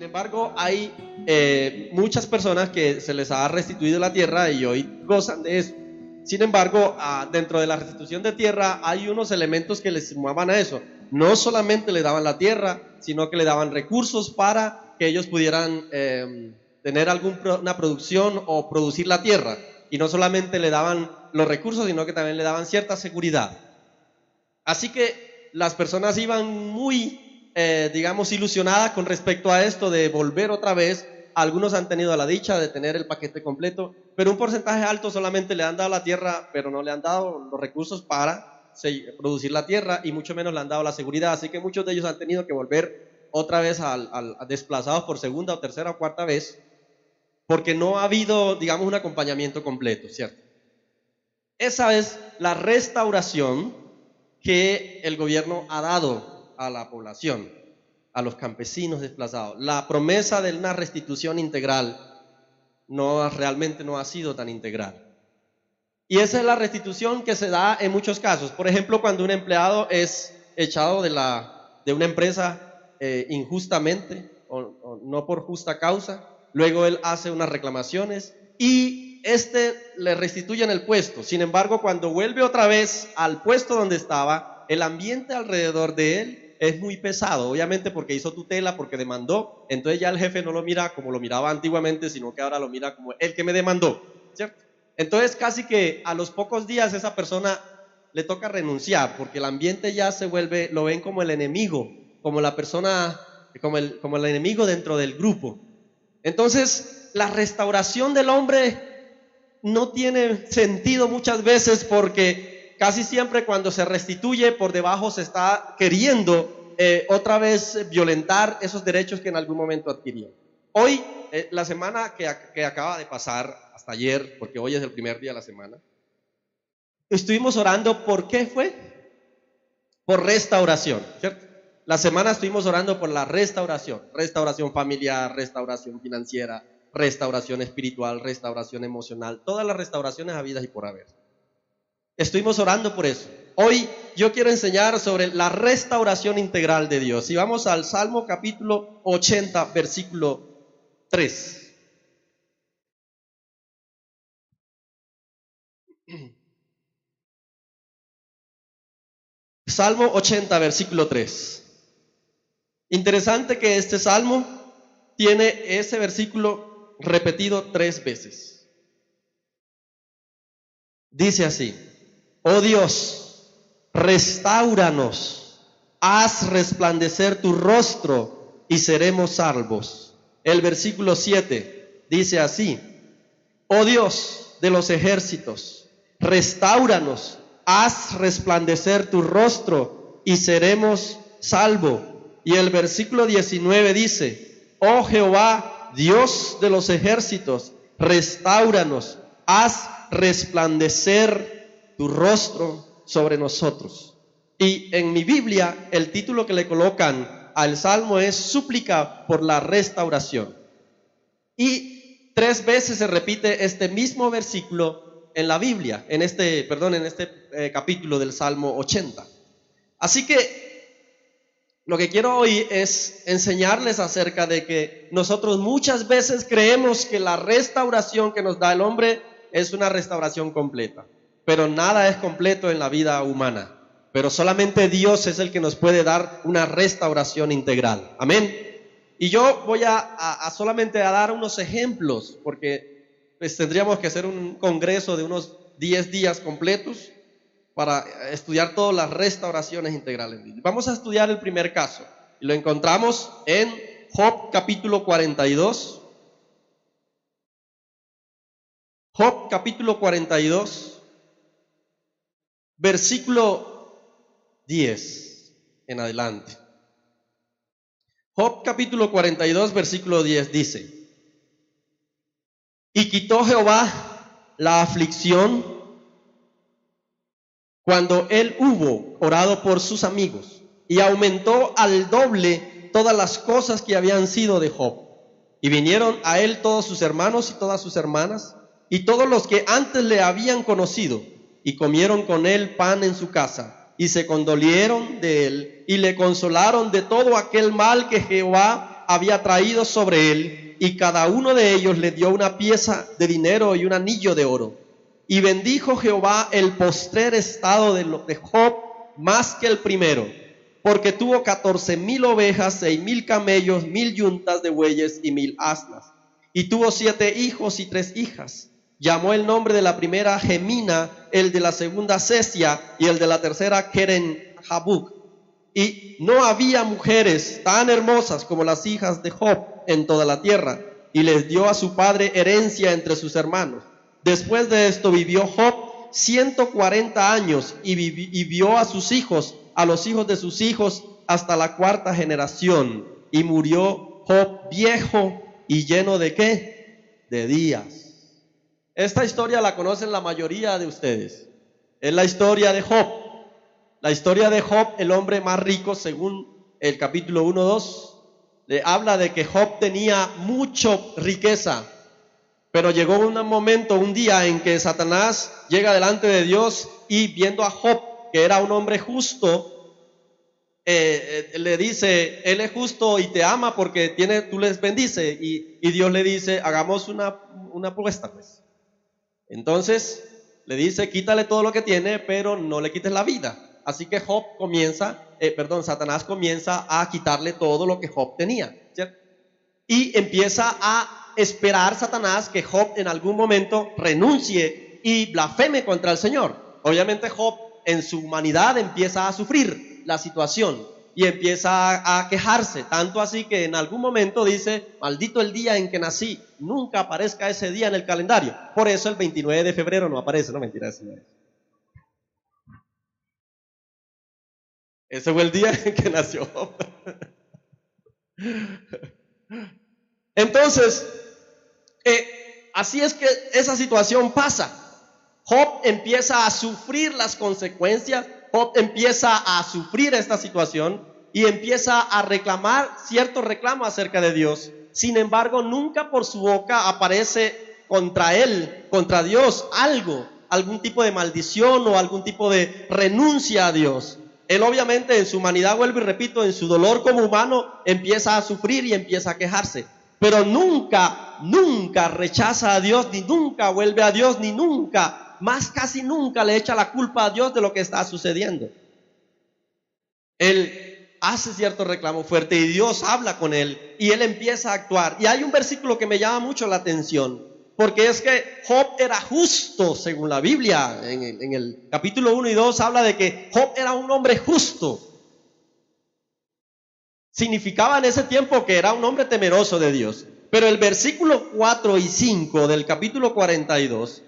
embargo, hay muchas personas que se les ha restituido la tierra y hoy gozan de eso. Sin embargo, dentro de la restitución de tierra hay unos elementos que les sumaban a eso. No solamente le daban la tierra, sino que le daban recursos para que ellos pudieran tener una producción o producir la tierra. Y no solamente le daban los recursos, sino que también le daban cierta seguridad. Así que las personas iban muy, ilusionadas con respecto a esto de volver otra vez. Algunos han tenido la dicha de tener el paquete completo, pero un porcentaje alto solamente le han dado la tierra, pero no le han dado los recursos para producir la tierra y mucho menos le han dado la seguridad. Así que muchos de ellos han tenido que volver otra vez desplazados por segunda o tercera o cuarta vez, porque no ha habido, un acompañamiento completo, ¿cierto? Esa es la restauración que el gobierno ha dado a la población, a los campesinos desplazados. La promesa de una restitución integral realmente no ha sido tan integral. Y esa es la restitución que se da en muchos casos. Por ejemplo, cuando un empleado es echado de una empresa injustamente o no por justa causa, luego él hace unas reclamaciones y le restituyen el puesto. Sin embargo, cuando vuelve otra vez al puesto donde estaba, el ambiente alrededor de él es muy pesado, obviamente porque hizo tutela, porque demandó. Entonces ya el jefe no lo mira como lo miraba antiguamente, sino que ahora lo mira como el que me demandó, ¿cierto? Entonces casi que a los pocos días esa persona le toca renunciar, porque el ambiente ya lo ven como el enemigo, como la persona, como el enemigo dentro del grupo. Entonces la restauración del hombre no tiene sentido muchas veces, porque casi siempre cuando se restituye, por debajo se está queriendo otra vez violentar esos derechos que en algún momento adquirió. Hoy, la semana que acaba de pasar, hasta ayer, porque hoy es el primer día de la semana, estuvimos orando. ¿Por qué fue? Por restauración, ¿cierto? La semana estuvimos orando por la restauración familiar, restauración financiera, restauración espiritual, restauración emocional, todas las restauraciones habidas y por haber. Estuvimos orando por eso. Hoy yo quiero enseñar sobre la restauración integral de Dios. Y vamos al Salmo capítulo 80, versículo 3. Salmo 80, versículo 3. Interesante que este salmo tiene ese versículo repetido 3 veces. Dice así: oh Dios, restáuranos, haz resplandecer tu rostro y seremos salvos. El versículo 7 dice así: oh Dios de los ejércitos, restáuranos, haz resplandecer tu rostro y seremos salvos. Y el versículo 19 dice: oh Jehová, Dios de los ejércitos, restáuranos, haz resplandecer tu rostro sobre nosotros. Y en mi Biblia el título que le colocan al salmo es súplica por la restauración. Y 3 veces se repite este mismo versículo en la Biblia, en este capítulo del Salmo 80. Así que lo que quiero hoy es enseñarles acerca de que nosotros muchas veces creemos que la restauración que nos da el hombre es una restauración completa, pero nada es completo en la vida humana, pero solamente Dios es el que nos puede dar una restauración integral. Amén. Y yo voy solamente a dar unos ejemplos, porque pues tendríamos que hacer un congreso de unos 10 días completos para estudiar todas las restauraciones integrales. Vamos a estudiar el primer caso, y lo encontramos en Job capítulo 42. Job capítulo 42, versículo 10 en adelante. Job capítulo 42, versículo 10 dice: y quitó Jehová la aflicción cuando él hubo orado por sus amigos, y aumentó al doble todas las cosas que habían sido de Job. Y vinieron a él todos sus hermanos y todas sus hermanas, y todos los que antes le habían conocido, y comieron con él pan en su casa, y se condolieron de él, y le consolaron de todo aquel mal que Jehová había traído sobre él, y cada uno de ellos le dio una pieza de dinero y un anillo de oro. Y bendijo Jehová el postrer estado de Job más que el primero, porque tuvo 14,000 ovejas, 6,000 camellos, 1,000 yuntas de bueyes y 1,000 asnas. Y tuvo 7 hijos y 3 hijas. Llamó el nombre de la primera Gemina, el de la segunda Cesia y el de la tercera Keren-Habuc. Y no había mujeres tan hermosas como las hijas de Job en toda la tierra, y les dio a su padre herencia entre sus hermanos. Después de esto vivió Job 140 años y vio a sus hijos, a los hijos de sus hijos, hasta la 4ª generación. Y murió Job viejo y lleno de ¿qué? De días. Esta historia la conocen la mayoría de ustedes. Es la historia de Job. La historia de Job, el hombre más rico, según el capítulo 1-2, le habla de que Job tenía mucha riqueza. Pero llegó un momento, un día en que Satanás llega delante de Dios y viendo a Job, que era un hombre justo, le dice, él es justo y te ama porque tú les bendice. Y Dios le dice, hagamos una apuesta, pues. Entonces le dice, quítale todo lo que tiene, pero no le quites la vida. Así que Satanás comienza a quitarle todo lo que Job tenía, ¿cierto? Y empieza a esperar Satanás que Job en algún momento renuncie y blasfeme contra el Señor. Obviamente Job en su humanidad empieza a sufrir la situación y empieza a quejarse, tanto así que en algún momento dice, maldito el día en que nací, nunca aparezca ese día en el calendario. Por eso el 29 de febrero no aparece, no, mentira, eso no es. Ese fue el día en que nació Job. Entonces, así es que esa situación pasa. Job empieza a sufrir las consecuencias, Job empieza a sufrir esta situación y empieza a reclamar cierto reclamo acerca de Dios. Sin embargo, nunca por su boca aparece contra él, contra Dios, algún tipo de maldición o algún tipo de renuncia a Dios. Él obviamente en su humanidad, vuelvo y repito, en su dolor como humano, empieza a sufrir y empieza a quejarse. Pero nunca rechaza a Dios, ni nunca vuelve a Dios, ni nunca, casi nunca le echa la culpa a Dios de lo que está sucediendo. Él hace cierto reclamo fuerte y Dios habla con él y él empieza a actuar. Y hay un versículo que me llama mucho la atención, porque es que Job era justo según la Biblia. En el capítulo 1 y 2 habla de que Job era un hombre justo. Significaba en ese tiempo que era un hombre temeroso de Dios. Pero el versículo 4 y 5 del capítulo 42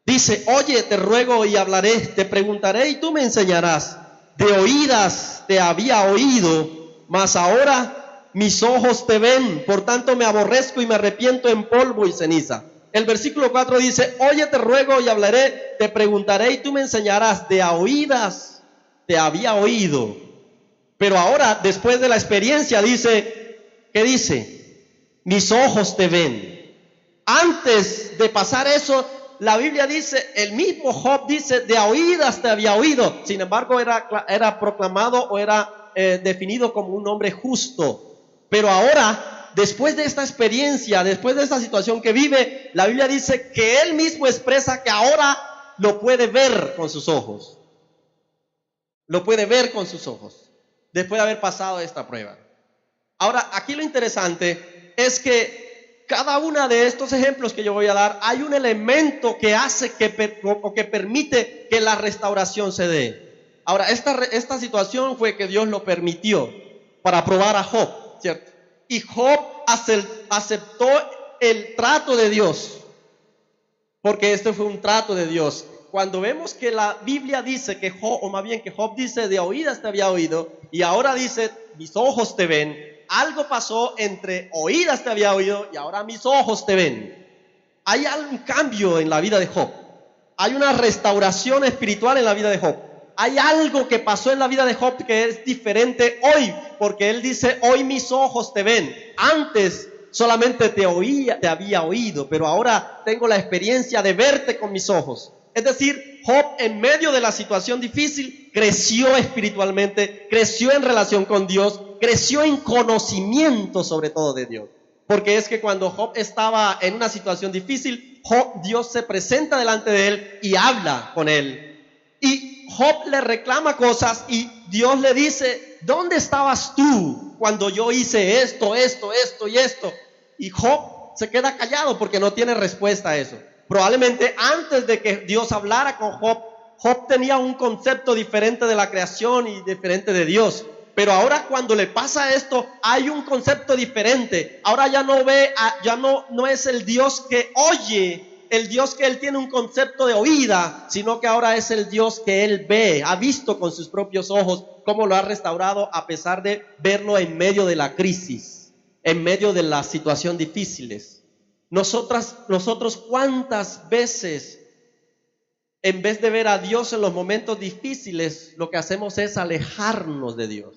dice, oye, te ruego y hablaré, te preguntaré y tú me enseñarás. De oídas te había oído, mas ahora mis ojos te ven, por tanto me aborrezco y me arrepiento en polvo y ceniza. El versículo 4 dice, oye, te ruego y hablaré, te preguntaré y tú me enseñarás. De oídas te había oído. Pero ahora, después de la experiencia, dice, ¿qué dice? Mis ojos te ven. Antes de pasar eso, la Biblia dice, el mismo Job dice, de oídas te había oído. Sin embargo, era proclamado o era definido como un hombre justo. Pero ahora, después de esta experiencia, después de esta situación que vive, la Biblia dice que él mismo expresa que ahora lo puede ver con sus ojos. Lo puede ver con sus ojos, después de haber pasado esta prueba. Ahora, aquí lo interesante es que cada uno de estos ejemplos que yo voy a dar, hay un elemento que hace que permite que la restauración se dé. Ahora, esta situación fue que Dios lo permitió para probar a Job, ¿cierto? Y Job aceptó el trato de Dios, porque este fue un trato de Dios. Cuando vemos que la Biblia dice que Job, o más bien que Job dice, de oídas te había oído, y ahora dice, mis ojos te ven, algo pasó entre oídas te había oído y ahora mis ojos te ven. Hay algún cambio en la vida de Job. Hay una restauración espiritual en la vida de Job. Hay algo que pasó en la vida de Job que es diferente hoy, porque él dice, hoy mis ojos te ven. Antes solamente te había oído, pero ahora tengo la experiencia de verte con mis ojos. Es decir, Job en medio de la situación difícil creció espiritualmente, creció en relación con Dios, creció en conocimiento sobre todo de Dios. Porque es que cuando Job estaba en una situación difícil, Dios se presenta delante de él y habla con él. Y Job le reclama cosas y Dios le dice: ¿dónde estabas tú cuando yo hice esto y esto? Y Job se queda callado porque no tiene respuesta a eso. Probablemente antes de que Dios hablara con Job, Job tenía un concepto diferente de la creación y diferente de Dios. Pero ahora cuando le pasa esto, hay un concepto diferente. Ahora ya no ve, no es el Dios que oye, el Dios que él tiene un concepto de oída, sino que ahora es el Dios que él ve, ha visto con sus propios ojos cómo lo ha restaurado a pesar de verlo en medio de la crisis, en medio de la situación difíciles. Nosotros ¿cuántas veces, en vez de ver a Dios en los momentos difíciles, lo que hacemos es alejarnos de Dios?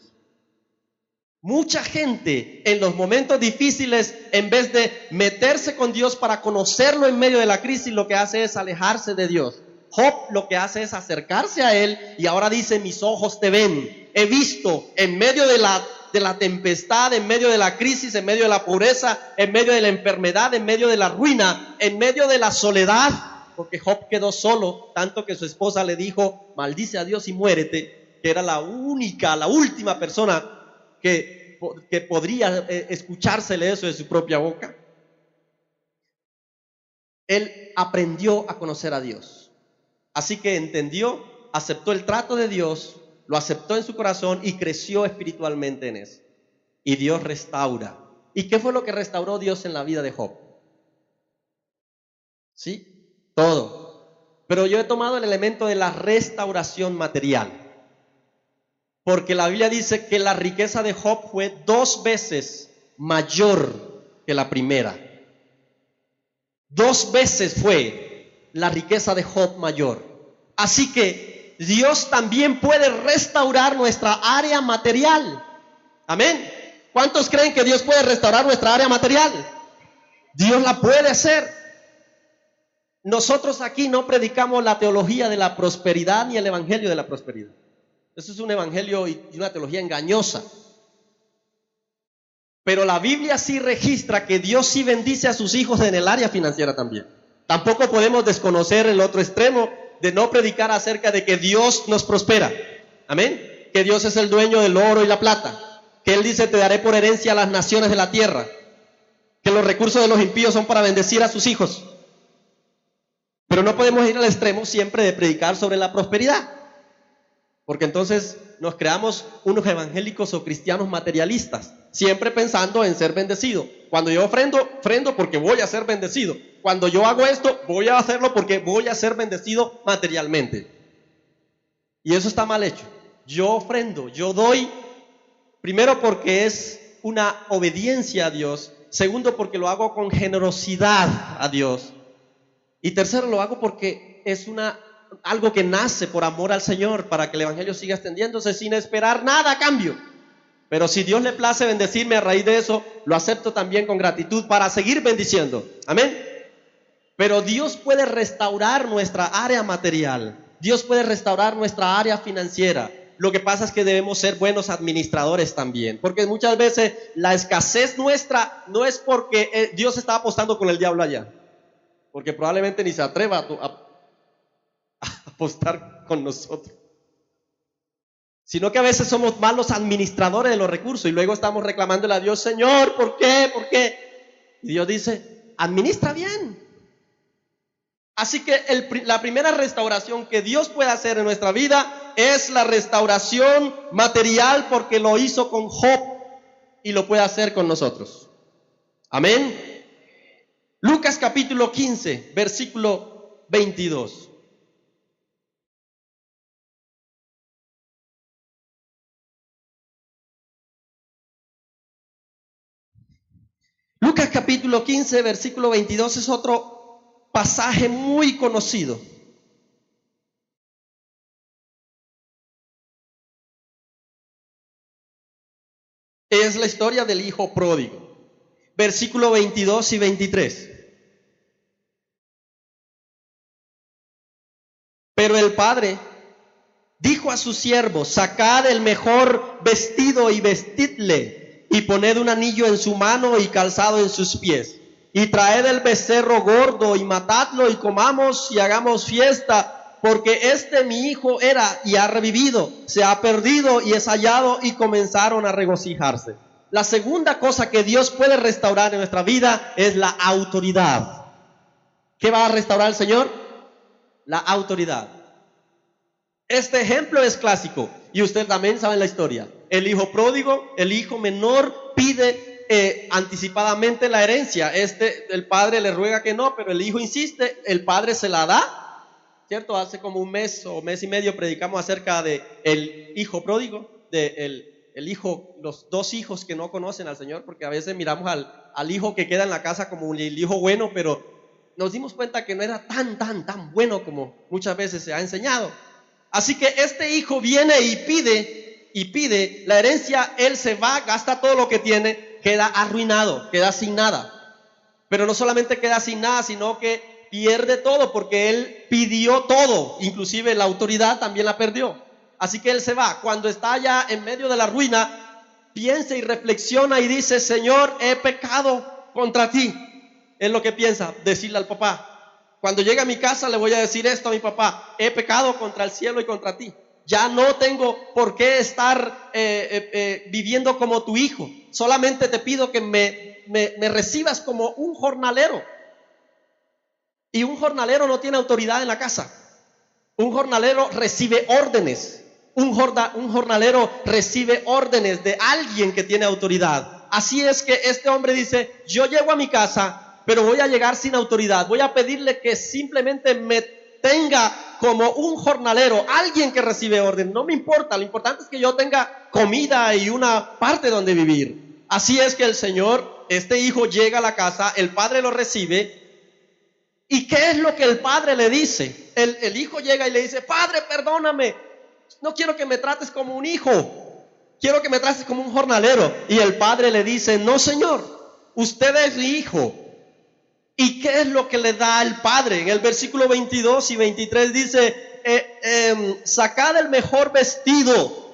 Mucha gente en los momentos difíciles, en vez de meterse con Dios para conocerlo en medio de la crisis, lo que hace es alejarse de Dios. Job lo que hace es acercarse a Él y ahora dice: mis ojos te ven. He visto en medio de la tempestad, en medio de la crisis, en medio de la pobreza, en medio de la enfermedad, en medio de la ruina, en medio de la soledad, porque Job quedó solo, tanto que su esposa le dijo: maldice a Dios y muérete, que era la última persona que podría escuchársele eso de su propia boca. Él aprendió a conocer a Dios, así que entendió, aceptó el trato de Dios, lo aceptó en su corazón y creció espiritualmente en eso. Y Dios restaura. ¿Y qué fue lo que restauró Dios en la vida de Job? ¿Sí? Todo. Pero yo he tomado el elemento de la restauración material, porque la Biblia dice que la riqueza de Job fue 2 veces mayor que la primera. 2 veces fue la riqueza de Job mayor. Así que Dios también puede restaurar nuestra área material. Amén. ¿Cuántos creen que Dios puede restaurar nuestra área material? Dios la puede hacer. Nosotros aquí no predicamos la teología de la prosperidad ni el evangelio de la prosperidad. Eso es un evangelio y una teología engañosa. Pero la Biblia sí registra que Dios sí bendice a sus hijos en el área financiera también. Tampoco podemos desconocer el otro extremo de no predicar acerca de que Dios nos prospera. Amén. Que Dios es el dueño del oro y la plata. Que Él dice: te daré por herencia a las naciones de la tierra. Que los recursos de los impíos son para bendecir a sus hijos. Pero no podemos ir al extremo siempre de predicar sobre la prosperidad, porque entonces nos creamos unos evangélicos o cristianos materialistas, siempre pensando en ser bendecido. Cuando yo ofrendo porque voy a ser bendecido. Cuando yo hago esto, voy a hacerlo porque voy a ser bendecido materialmente. Y eso está mal hecho. Yo ofrendo, yo doy, primero porque es una obediencia a Dios. Segundo, porque lo hago con generosidad a Dios. Y tercero, lo hago porque es algo que nace por amor al Señor, para que el evangelio siga extendiéndose sin esperar nada a cambio. Pero si Dios le place bendecirme a raíz de eso, lo acepto también con gratitud para seguir bendiciendo. Amén. Pero Dios puede restaurar nuestra área material. Dios puede restaurar nuestra área financiera. Lo que pasa es que debemos ser buenos administradores también, porque muchas veces la escasez nuestra no es porque Dios está apostando con el diablo allá, porque probablemente ni se atreva a apostar con nosotros, sino que a veces somos malos administradores de los recursos y luego estamos reclamándole a Dios: Señor, ¿por qué? ¿Por qué? Y Dios dice: administra bien. Así que la primera restauración que Dios puede hacer en nuestra vida es la restauración material, porque lo hizo con Job y lo puede hacer con nosotros. Amén. Lucas capítulo 15, versículo 22. Lucas capítulo 15, versículo 22 es otro pasaje muy conocido. Es la historia del hijo pródigo. Versículo 22 y 23. Pero el padre dijo a sus siervos: sacad el mejor vestido y vestidle, y poned un anillo en su mano y calzado en sus pies. Y traed el becerro gordo y matadlo, y comamos y hagamos fiesta, porque mi hijo era y ha revivido, se ha perdido y es hallado. Y comenzaron a regocijarse. La segunda cosa que Dios puede restaurar en nuestra vida es la autoridad. ¿Qué va a restaurar el Señor? La autoridad. Este ejemplo es clásico y usted también sabe la historia. El hijo pródigo, el hijo menor, pide anticipadamente la herencia. El padre le ruega que no, pero el hijo insiste, el padre se la da, ¿cierto? Hace como un mes o mes y medio predicamos acerca de el hijo pródigo, el hijo, los dos hijos que no conocen al Señor, porque a veces miramos al hijo que queda en la casa como el hijo bueno, pero nos dimos cuenta que no era tan bueno como muchas veces se ha enseñado. Así que este hijo viene y pide la herencia. Él se va, gasta todo lo que tiene, queda arruinado, queda sin nada. Pero no solamente queda sin nada, sino que pierde todo, porque él pidió todo, inclusive la autoridad también la perdió. Así que él se va. Cuando está ya en medio de la ruina, piensa y reflexiona y dice: Señor, he pecado contra ti. Es lo que piensa, decirle al papá. Cuando llegue a mi casa le voy a decir esto a mi papá: he pecado contra el cielo y contra ti. Ya no tengo por qué estar viviendo como tu hijo. Solamente te pido que me recibas como un jornalero. Y un jornalero no tiene autoridad en la casa. Un jornalero recibe órdenes. Un jornalero recibe órdenes de alguien que tiene autoridad. Así es que este hombre dice: yo llego a mi casa, pero voy a llegar sin autoridad. Voy a pedirle que simplemente me tenga como un jornalero, alguien que recibe orden. No me importa, lo importante es que yo tenga comida y una parte donde vivir. Así es que el Señor, este hijo llega a la casa, el padre lo recibe. ¿Y qué es lo que el padre le dice? El hijo llega y le dice: padre, perdóname, no quiero que me trates como un hijo, quiero que me trates como un jornalero. Y el padre le dice: no, señor, usted es mi hijo. ¿Y qué es lo que le da el padre? En el versículo 22 y 23 dice: sacad el mejor vestido.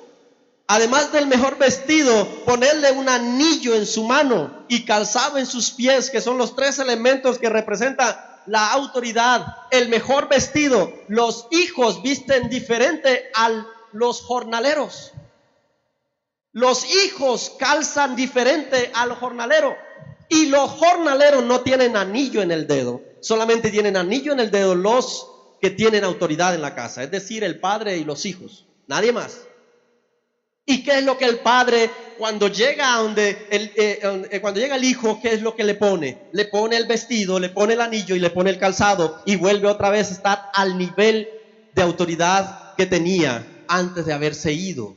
Además del mejor vestido, ponerle un anillo en su mano y calzado en sus pies, que son los tres elementos que representan la autoridad. El mejor vestido. Los hijos visten diferente a los jornaleros. Los hijos calzan diferente al jornalero. Y los jornaleros no tienen anillo en el dedo. Solamente tienen anillo en el dedo los que tienen autoridad en la casa. Es decir, el padre y los hijos. Nadie más. ¿Y qué es lo que el padre, cuando llega cuando llega el hijo, qué es lo que le pone? Le pone el vestido, le pone el anillo y le pone el calzado, y vuelve otra vez a estar al nivel de autoridad que tenía antes de haberse ido.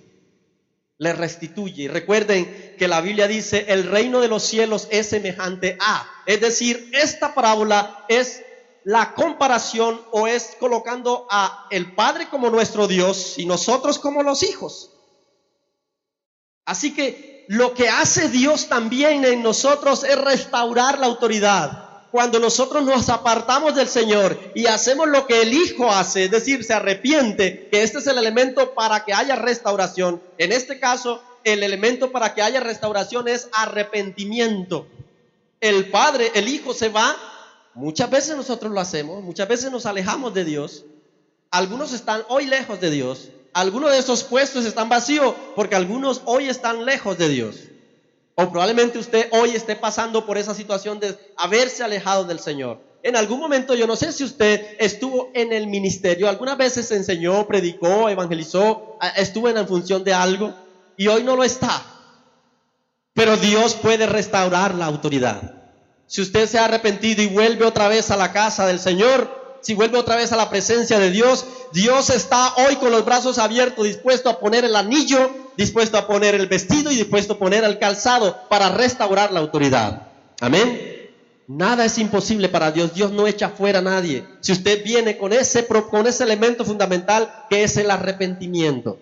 Le restituye. Recuerden que la Biblia dice: el reino de los cielos es semejante a. Es decir, esta parábola es la comparación, o es colocando a el Padre como nuestro Dios y nosotros como los hijos. Así que lo que hace Dios también en nosotros es restaurar la autoridad. Cuando nosotros nos apartamos del Señor y hacemos lo que el Hijo hace, es decir, se arrepiente, que este es el elemento para que haya restauración. En este caso, el elemento para que haya restauración es arrepentimiento. El Padre, el Hijo se va. Muchas veces nosotros lo hacemos, muchas veces nos alejamos de Dios. Algunos están hoy lejos de Dios. Algunos de esos puestos están vacíos porque algunos hoy están lejos de Dios. O probablemente usted hoy esté pasando por esa situación de haberse alejado del Señor. En algún momento, yo no sé si usted estuvo en el ministerio, algunas veces enseñó, predicó, evangelizó, estuvo en la función de algo y hoy no lo está. Pero Dios puede restaurar la autoridad. Si usted se ha arrepentido y vuelve otra vez a la casa del Señor, si vuelve otra vez a la presencia de Dios, Dios está hoy con los brazos abiertos, dispuesto a poner el anillo, dispuesto a poner el vestido y dispuesto a poner el calzado para restaurar la autoridad. Amén. Nada es imposible para Dios. Dios no echa fuera a nadie. Si usted viene con ese elemento fundamental, que es el arrepentimiento.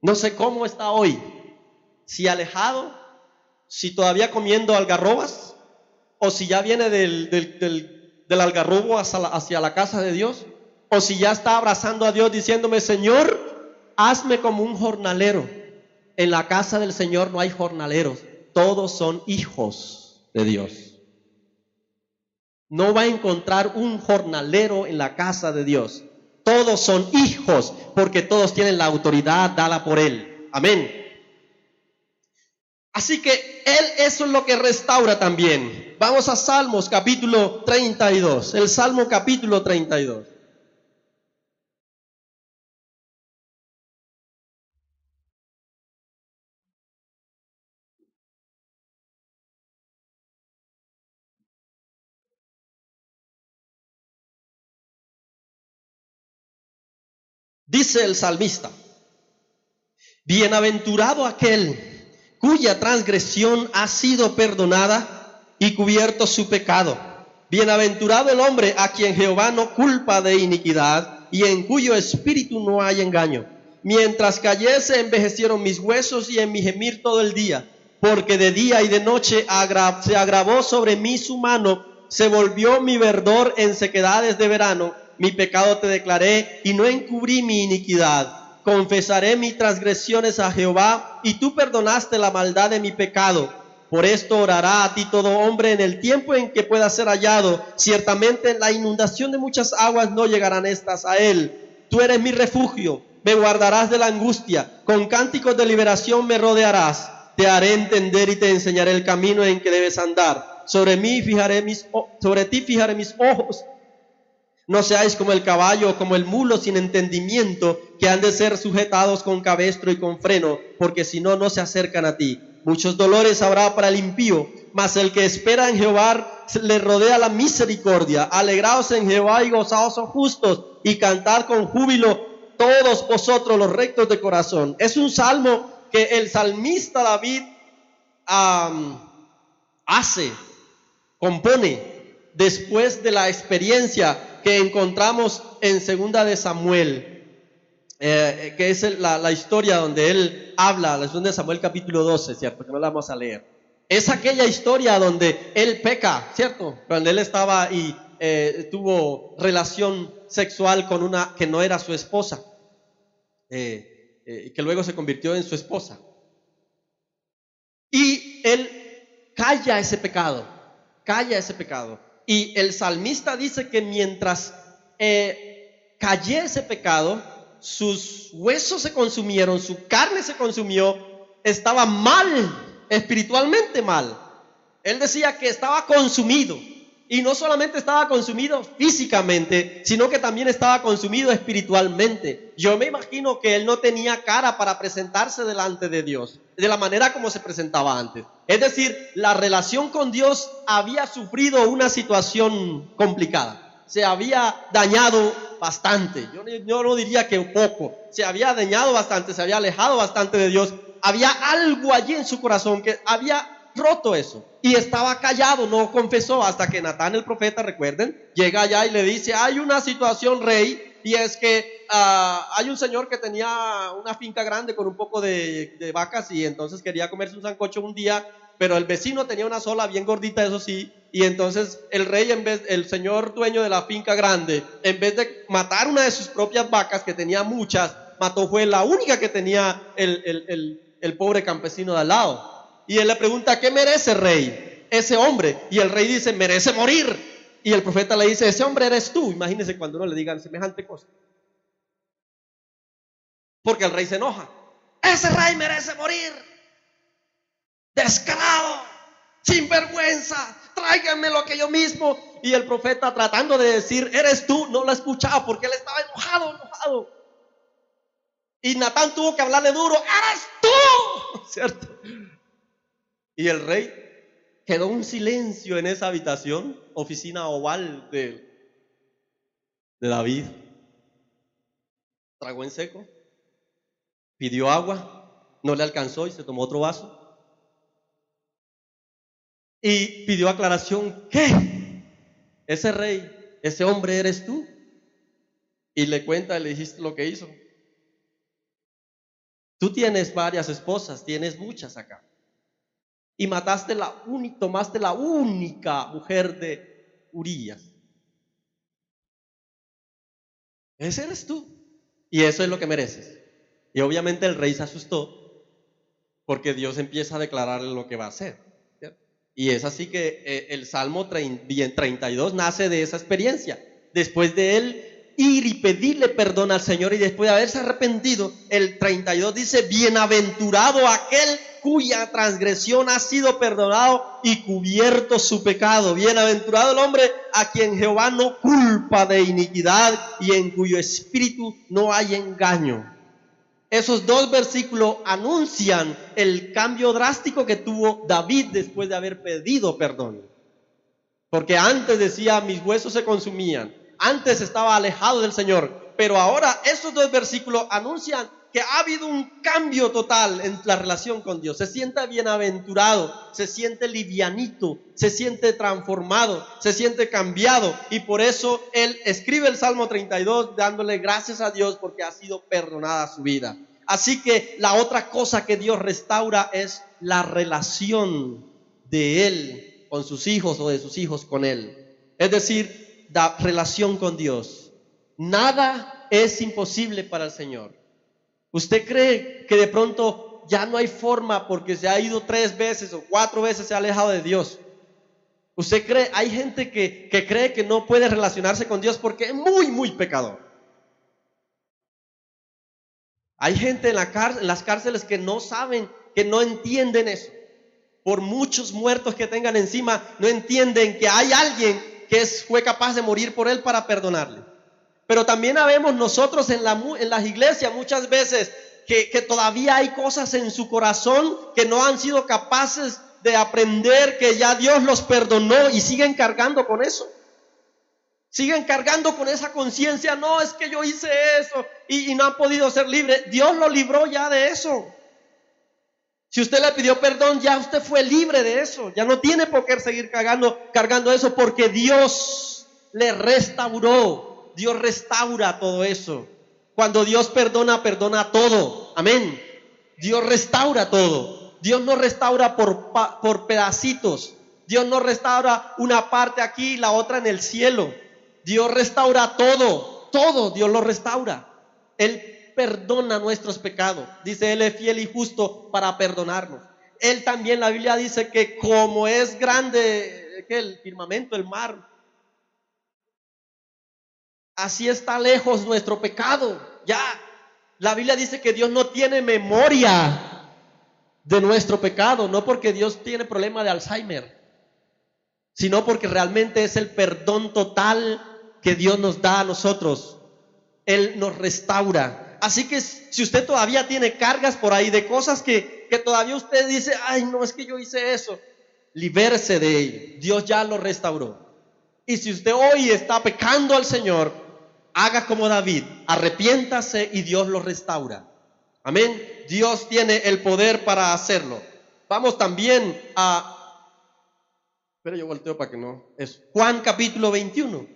No sé cómo está hoy. Si alejado, si todavía comiendo algarrobas, o si ya viene del algarrobo hacia la casa de Dios, o si ya está abrazando a Dios diciéndome: Señor, hazme como un jornalero. En la casa del Señor no hay jornaleros, todos son hijos de Dios. No va a encontrar un jornalero en la casa de Dios. Todos son hijos, porque todos tienen la autoridad dada por Él. Amén. Así que Él eso es lo que restaura también. Vamos a Salmos capítulo 32. El Salmo capítulo 32. Dice el salmista: bienaventurado aquel cuya transgresión ha sido perdonada y cubierto su pecado. Bienaventurado el hombre a quien Jehová no culpa de iniquidad y en cuyo espíritu no hay engaño. Mientras callé se envejecieron mis huesos y en mi gemir todo el día, porque de día y de noche se agravó sobre mí su mano, se volvió mi verdor en sequedades de verano. Mi pecado te declaré y no encubrí mi iniquidad. Confesaré mis transgresiones a Jehová y tú perdonaste la maldad de mi pecado. Por esto orará a ti todo hombre en el tiempo en que pueda ser hallado. Ciertamente en la inundación de muchas aguas no llegarán estas a él. Tú eres mi refugio, me guardarás de la angustia. Con cánticos de liberación me rodearás. Te haré entender y te enseñaré el camino en que debes andar. Sobre ti fijaré mis ojos. No seáis como el caballo o como el mulo sin entendimiento, que han de ser sujetados con cabestro y con freno, porque si no, no se acercan a ti. Muchos dolores habrá para el impío, mas el que espera en Jehová le rodea la misericordia. Alegraos en Jehová y gozaos son justos, y cantad con júbilo todos vosotros los rectos de corazón. Es un salmo que el salmista David compone después de la experiencia que encontramos en Segunda de Samuel, que es la historia donde él habla, la Segunda de Samuel capítulo 12, ¿cierto? Que no la vamos a leer. Es aquella historia donde él peca, ¿cierto? Cuando él estaba y tuvo relación sexual con una que no era su esposa, que luego se convirtió en su esposa. Y él calla ese pecado. Y el salmista dice que mientras callé ese pecado, sus huesos se consumieron, su carne se consumió, estaba mal, espiritualmente mal. Él decía que estaba consumido. Y no solamente estaba consumido físicamente, sino que también estaba consumido espiritualmente. Yo me imagino que él no tenía cara para presentarse delante de Dios de la manera como se presentaba antes. Es decir, la relación con Dios había sufrido una situación complicada. Se había dañado bastante. Yo no diría que poco. Se había dañado bastante, se había alejado bastante de Dios. Había algo allí en su corazón que había roto eso, y estaba callado, no confesó, hasta que Natán el profeta, recuerden, llega allá y le dice: hay una situación, rey, y es que hay un señor que tenía una finca grande con un poco de vacas, y entonces quería comerse un sancocho un día, pero el vecino tenía una sola bien gordita, eso sí, y entonces el rey, el señor dueño de la finca grande, en vez de matar una de sus propias vacas, que tenía muchas, fue la única que tenía el pobre campesino de al lado. Y él le pregunta: ¿qué merece, rey, ese hombre? Y el rey dice: merece morir. Y el profeta le dice: ese hombre eres tú. Imagínense cuando uno le digan semejante cosa, porque el rey se enoja. Ese rey merece morir, descarado, sinvergüenza, tráiganme lo que yo mismo. Y el profeta, tratando de decir: eres tú, no lo escuchaba, porque él estaba enojado. Y Natán tuvo que hablarle duro: eres tú, ¿cierto? Y el rey quedó un silencio en esa habitación, oficina oval de David. Tragó en seco, pidió agua, no le alcanzó y se tomó otro vaso. Y pidió aclaración: ¿qué? Ese rey, ese hombre eres tú. Y le cuenta, le dijiste lo que hizo. Tú tienes varias esposas, tienes muchas acá. Y tomaste la única mujer de Urías. Ese eres tú. Y eso es lo que mereces. Y obviamente el rey se asustó porque Dios empieza a declararle lo que va a hacer, ¿cierto? Y es así que el Salmo 32 nace de esa experiencia. Después de él ir y pedirle perdón al Señor y después de haberse arrepentido, el 32 dice: bienaventurado aquel cuya transgresión ha sido perdonado y cubierto su pecado. Bienaventurado el hombre a quien Jehová no culpa de iniquidad y en cuyo espíritu no hay engaño. Esos dos versículos anuncian el cambio drástico que tuvo David después de haber pedido perdón. Porque antes decía: mis huesos se consumían. Antes estaba alejado del Señor. Pero ahora esos dos versículos anuncian que ha habido un cambio total en la relación con Dios. Se siente bienaventurado, se siente livianito, se siente transformado, se siente cambiado. Y por eso él escribe el Salmo 32 dándole gracias a Dios porque ha sido perdonada su vida. Así que la otra cosa que Dios restaura es la relación de él con sus hijos o de sus hijos con él. Es decir, la relación con Dios. Nada es imposible para el Señor. ¿Usted cree que de pronto ya no hay forma porque se ha ido 3 veces o 4 veces, se ha alejado de Dios? ¿Usted cree? Hay gente que cree que no puede relacionarse con Dios porque es muy pecador. Hay gente en las cárceles que no saben, que no entienden eso. Por muchos muertos que tengan encima, no entienden que hay alguien que fue capaz de morir por él para perdonarle. Pero también habemos nosotros en las iglesias muchas veces que todavía hay cosas en su corazón que no han sido capaces de aprender que ya Dios los perdonó y siguen cargando con eso. Siguen cargando con esa conciencia: no, es que yo hice eso y no han podido ser libres. Dios lo libró ya de eso. Si usted le pidió perdón, ya usted fue libre de eso. Ya no tiene por qué seguir cargando eso, porque Dios le restauró. Dios restaura todo eso. Cuando Dios perdona, perdona todo. Amén. Dios restaura todo. Dios no restaura por pedacitos. Dios no restaura una parte aquí y la otra en el cielo. Dios restaura todo. Todo Dios lo restaura. Él perdona nuestros pecados. Dice: Él es fiel y justo para perdonarnos. Él también, la Biblia dice que como es grande el firmamento, el mar, así está lejos nuestro pecado. Ya, la Biblia dice que Dios no tiene memoria de nuestro pecado, no porque Dios tiene problema de Alzheimer, sino porque realmente es el perdón total que Dios nos da a nosotros. Él nos restaura. Así que si usted todavía tiene cargas por ahí de cosas que todavía usted dice: ay, no, es que yo hice eso, libérese de ello. Dios ya lo restauró. Y si usted hoy está pecando al Señor, haga como David, arrepiéntase y Dios lo restaura. Amén. Dios tiene el poder para hacerlo. Vamos también a... Pero yo volteo para que no... Es Juan capítulo 21.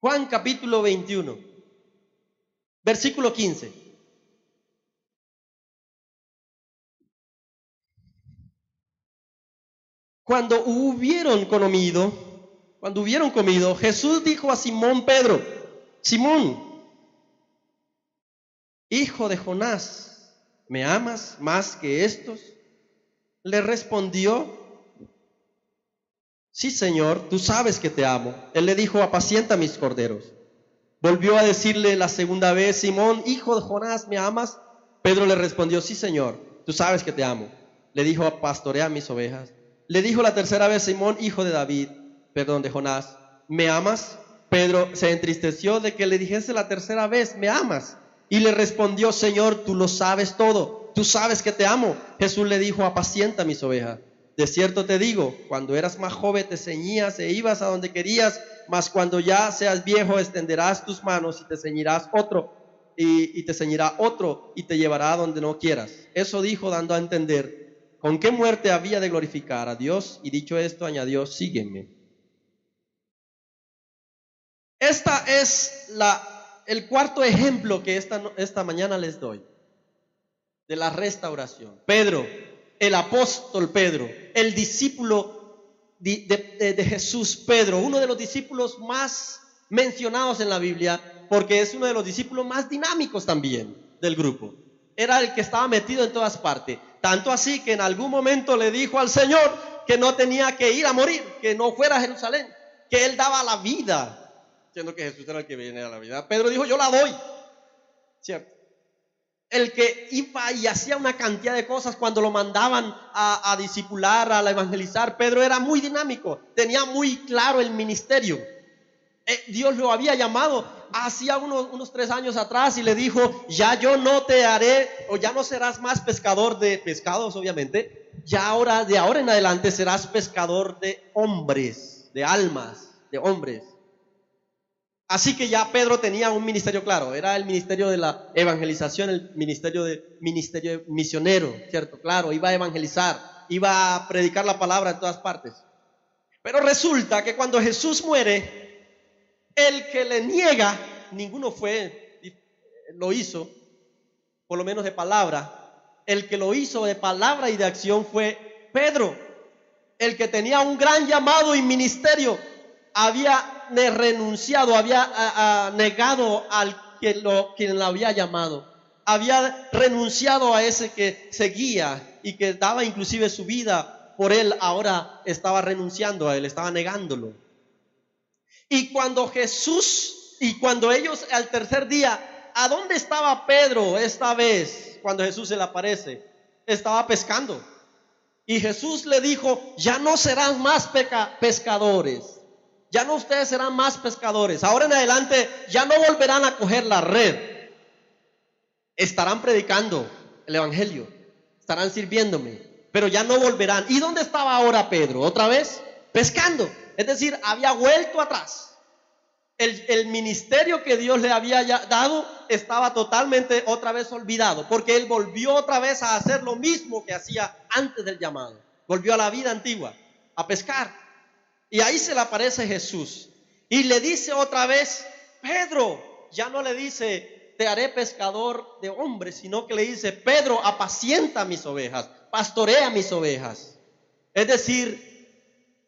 Juan capítulo 21, versículo 15. Cuando hubieron comido, Jesús dijo a Simón Pedro: Simón, hijo de Jonás, ¿me amas más que estos? Le respondió: sí, Señor, tú sabes que te amo. Él le dijo: apacienta mis corderos. Volvió a decirle la segunda vez: Simón, hijo de Jonás, ¿me amas? Pedro le respondió: sí, Señor, tú sabes que te amo. Le dijo: pastorea mis ovejas. Le dijo la tercera vez: Simón, hijo de Jonás, ¿me amas? Pedro se entristeció de que le dijese la tercera vez: ¿me amas? Y le respondió: Señor, tú lo sabes todo, tú sabes que te amo. Jesús le dijo: apacienta mis ovejas. De cierto te digo, cuando eras más joven te ceñías e ibas a donde querías, mas cuando ya seas viejo extenderás tus manos y te ceñirás otro, y te ceñirá otro y te llevará a donde no quieras. Eso dijo, dando a entender con qué muerte había de glorificar a Dios, y dicho esto añadió: sígueme. Esta es el cuarto ejemplo que esta mañana les doy de la restauración. Pedro, el apóstol Pedro, el discípulo de Jesús, Pedro, uno de los discípulos más mencionados en la Biblia, porque es uno de los discípulos más dinámicos también del grupo. Era el que estaba metido en todas partes, tanto así que en algún momento le dijo al Señor que no tenía que ir a morir, que no fuera a Jerusalén, que él daba la vida, siendo que Jesús era el que viene a la vida. Pedro dijo: yo la doy, ¿cierto? El que iba y hacía una cantidad de cosas cuando lo mandaban a discipular, a evangelizar. Pedro era muy dinámico, tenía muy claro el ministerio. Dios lo había llamado hacía unos 3 años atrás y le dijo: ya yo no te haré, o ya no serás más pescador de pescados, obviamente, ya ahora, de ahora en adelante serás pescador de hombres, de almas, de hombres. Así que ya Pedro tenía un ministerio claro, era el ministerio de la evangelización, el ministerio misionero, ¿cierto? Claro, iba a evangelizar, iba a predicar la palabra en todas partes. Pero resulta que cuando Jesús muere, el que le niega, ninguno lo hizo, por lo menos de palabra. El que lo hizo de palabra y de acción fue Pedro, el que tenía un gran llamado y ministerio. Había renunciado, había negado al quien lo había llamado, había renunciado a ese que seguía y que daba inclusive su vida por él. Ahora estaba renunciando a él, estaba negándolo. Y cuando ellos al tercer día, ¿a dónde estaba Pedro esta vez? Cuando Jesús se le aparece, estaba pescando. Y Jesús le dijo: ya no serán más pescadores. Ya no ustedes serán más pescadores. Ahora en adelante ya no volverán a coger la red. Estarán predicando el evangelio, estarán sirviéndome, pero ya no volverán. ¿Y dónde estaba ahora Pedro? Otra vez pescando. Es decir, había vuelto atrás. El ministerio que Dios le había dado estaba totalmente otra vez olvidado, porque él volvió otra vez a hacer lo mismo que hacía antes del llamado. Volvió a la vida antigua, a pescar. Y ahí se le aparece Jesús y le dice otra vez: Pedro. Ya no le dice: te haré pescador de hombres, sino que le dice: Pedro, apacienta mis ovejas, pastorea mis ovejas. Es decir,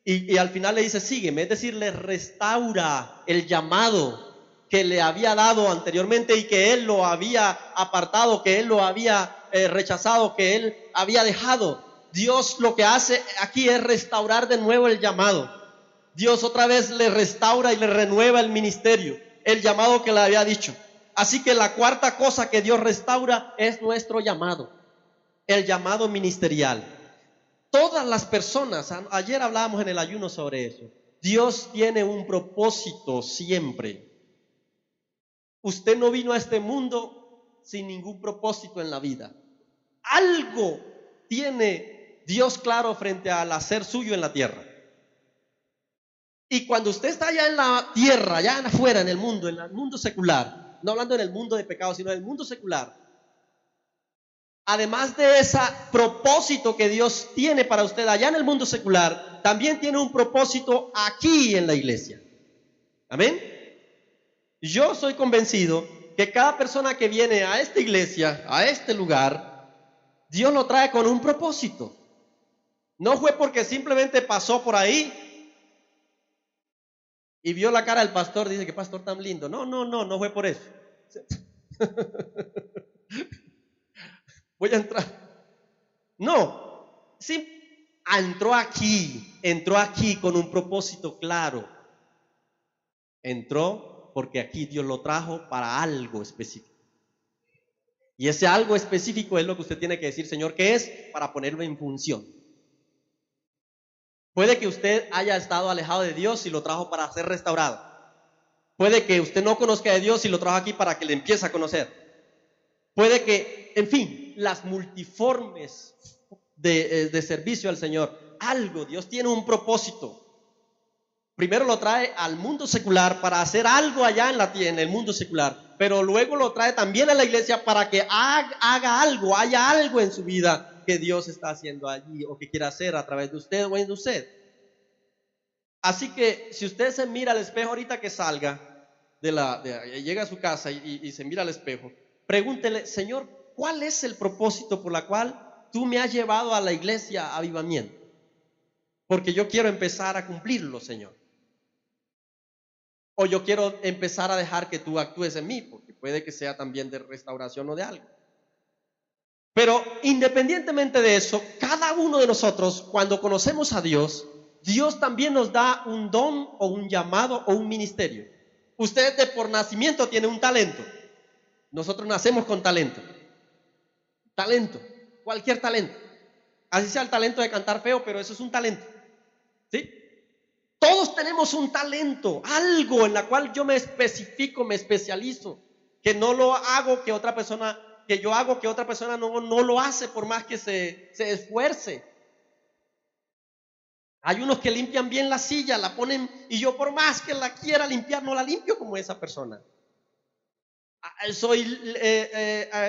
y al final le dice: sígueme. Es decir, le restaura el llamado que le había dado anteriormente y que él lo había apartado, que él lo había rechazado, que él había dejado. Dios lo que hace aquí es restaurar de nuevo el llamado. Dios otra vez le restaura y le renueva el ministerio, el llamado que le había dicho. Así que la cuarta cosa que Dios restaura es nuestro llamado, el llamado ministerial. Todas las personas, ayer hablábamos en el ayuno sobre eso, Dios tiene un propósito siempre. Usted no vino a este mundo sin ningún propósito en la vida. Algo tiene Dios claro frente al hacer suyo en la tierra. Y cuando usted está allá en la tierra, allá afuera en el mundo secular, no hablando en el mundo de pecado, sino en el mundo secular, además de ese propósito que Dios tiene para usted allá en el mundo secular, también tiene un propósito aquí en la iglesia. ¿Amén? Yo soy convencido que cada persona que viene a esta iglesia, a este lugar, Dios lo trae con un propósito. No fue porque simplemente pasó por ahí y vio la cara del pastor, dice: qué pastor tan lindo. No fue por eso. Voy a entrar. No, sí, entró aquí con un propósito claro. Entró porque aquí Dios lo trajo para algo específico. Y ese algo específico es lo que usted tiene que decir: Señor, ¿qué es? Para ponerlo en función. Puede que usted haya estado alejado de Dios y lo trajo para ser restaurado. Puede que usted no conozca de Dios y lo trajo aquí para que le empiece a conocer. Puede que, en fin, las multiformes de servicio al Señor. Algo, Dios tiene un propósito. Primero lo trae al mundo secular para hacer algo allá en el mundo secular, pero luego lo trae también a la iglesia para que haga algo, haya algo en su vida que Dios está haciendo allí o que quiere hacer a través de usted o en usted. Así que si usted se mira al espejo ahorita que salga, llega a su casa y se mira al espejo, pregúntele: Señor, ¿cuál es el propósito por la cual tú me has llevado a la iglesia a avivamiento, porque yo quiero empezar a cumplirlo, Señor. O yo quiero empezar a dejar que tú actúes en mí, porque puede que sea también de restauración o de algo. Pero independientemente de eso, cada uno de nosotros, cuando conocemos a Dios, Dios también nos da un don o un llamado o un ministerio. Usted de por nacimiento tiene un talento. Nosotros nacemos con talento. Talento, cualquier talento. Así sea el talento de cantar feo, pero eso es un talento. ¿Sí? Todos tenemos un talento, algo en la cual yo me especifico, me especializo, que no lo hago que otra persona, que yo hago que otra persona no lo hace por más que se esfuerce. Hay unos que limpian bien la silla, la ponen, y yo por más que la quiera limpiar, no la limpio como esa persona. Soy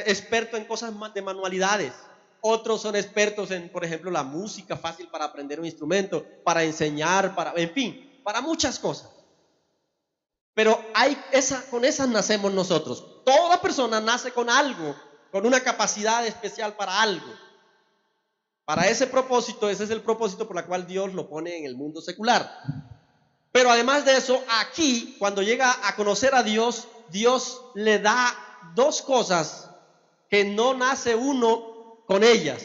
experto en cosas de manualidades. Otros son expertos en, por ejemplo, la música, fácil para aprender un instrumento, para enseñar, en fin, para muchas cosas. Pero con esas nacemos nosotros. Toda persona nace con algo, con una capacidad especial para algo. Para ese propósito, ese es el propósito por el cual Dios lo pone en el mundo secular. Pero además de eso, aquí, cuando llega a conocer a Dios, Dios le da dos cosas que no nace uno con ellas,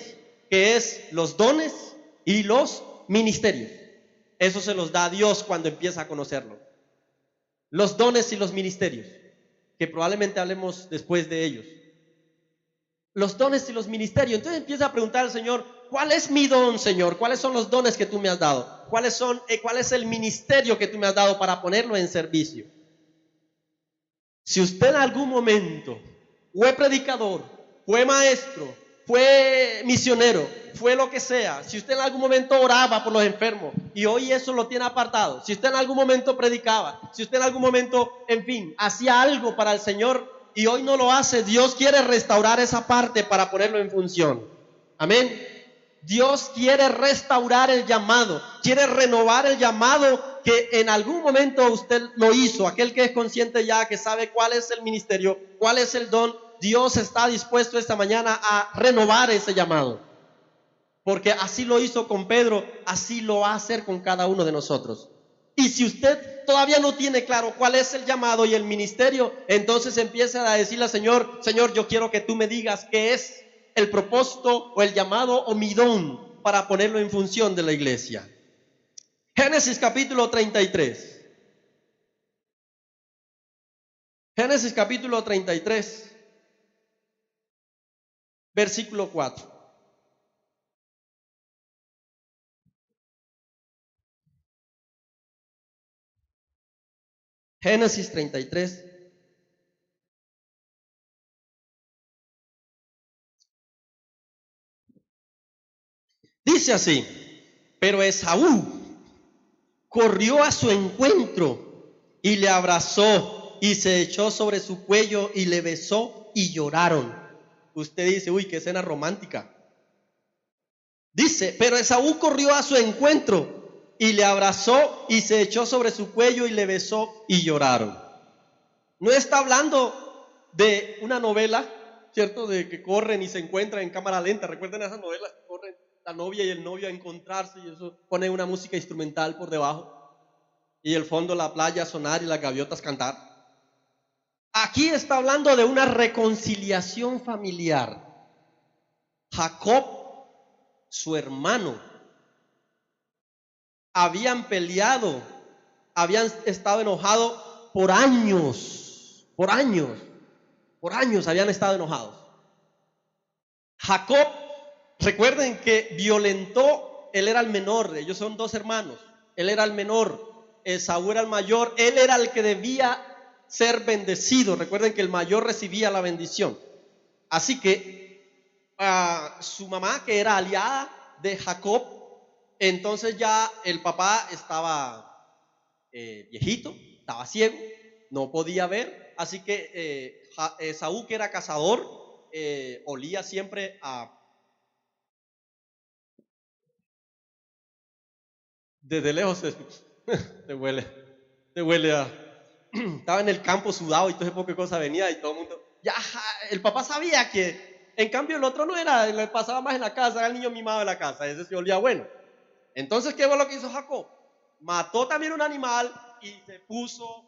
que es los dones y los ministerios. Eso se los da a Dios cuando empieza a conocerlo. Los dones y los ministerios, que probablemente hablemos después de ellos. Los dones y los ministerios. Entonces empieza a preguntar al Señor, ¿cuál es mi don, Señor? ¿Cuáles son los dones que tú me has dado? ¿Cuál es el ministerio que tú me has dado para ponerlo en servicio? Si usted en algún momento fue predicador, fue maestro, fue misionero, fue lo que sea, si usted en algún momento oraba por los enfermos y hoy eso lo tiene apartado, si usted en algún momento predicaba, si usted en algún momento, en fin, hacía algo para el Señor y hoy no lo hace, Dios quiere restaurar esa parte para ponerlo en función. Amén. Dios quiere restaurar el llamado, quiere renovar el llamado que en algún momento usted lo hizo. Aquel que es consciente ya, que sabe cuál es el ministerio, cuál es el don, Dios está dispuesto esta mañana a renovar ese llamado. Porque así lo hizo con Pedro, así lo va a hacer con cada uno de nosotros. Y si usted todavía no tiene claro cuál es el llamado y el ministerio, entonces empieza a decirle al Señor, Señor, yo quiero que tú me digas qué es el propósito o el llamado o mi don para ponerlo en función de la iglesia. Génesis capítulo 33. Génesis capítulo 33, versículo 4. Génesis 33. Dice así, pero Esaú corrió a su encuentro y le abrazó y se echó sobre su cuello y le besó y lloraron. Usted dice, uy, qué escena romántica. Dice, pero Esaú corrió a su encuentro y le abrazó y se echó sobre su cuello y le besó y lloraron. No está hablando de una novela, ¿cierto? De que corren y se encuentran en cámara lenta. ¿Recuerdan esas novelas que corren la novia y el novio a encontrarse y eso pone una música instrumental por debajo y el fondo la playa sonar y las gaviotas cantar? Aquí está hablando de una reconciliación familiar. Jacob, su hermano, habían peleado, habían estado enojados por años habían estado enojados. Jacob, recuerden que violentó, él era el menor, ellos son dos hermanos, él era el menor, Esaú era el mayor, él era el que debía ser bendecido. Recuerden que el mayor recibía la bendición. Así que su mamá, que era aliada de Jacob, entonces ya el papá estaba viejito, estaba ciego, no podía ver, así que Esaú, que era cazador, olía siempre desde lejos te huele a estaba en el campo sudado y todo ese poco de cosas venía y todo el mundo, ya el papá sabía que En cambio el otro no era, le pasaba más en la casa, era el niño mimado de la casa, ese se olía bueno. Entonces, ¿qué fue lo que hizo Jacob? Mató también un animal y se puso,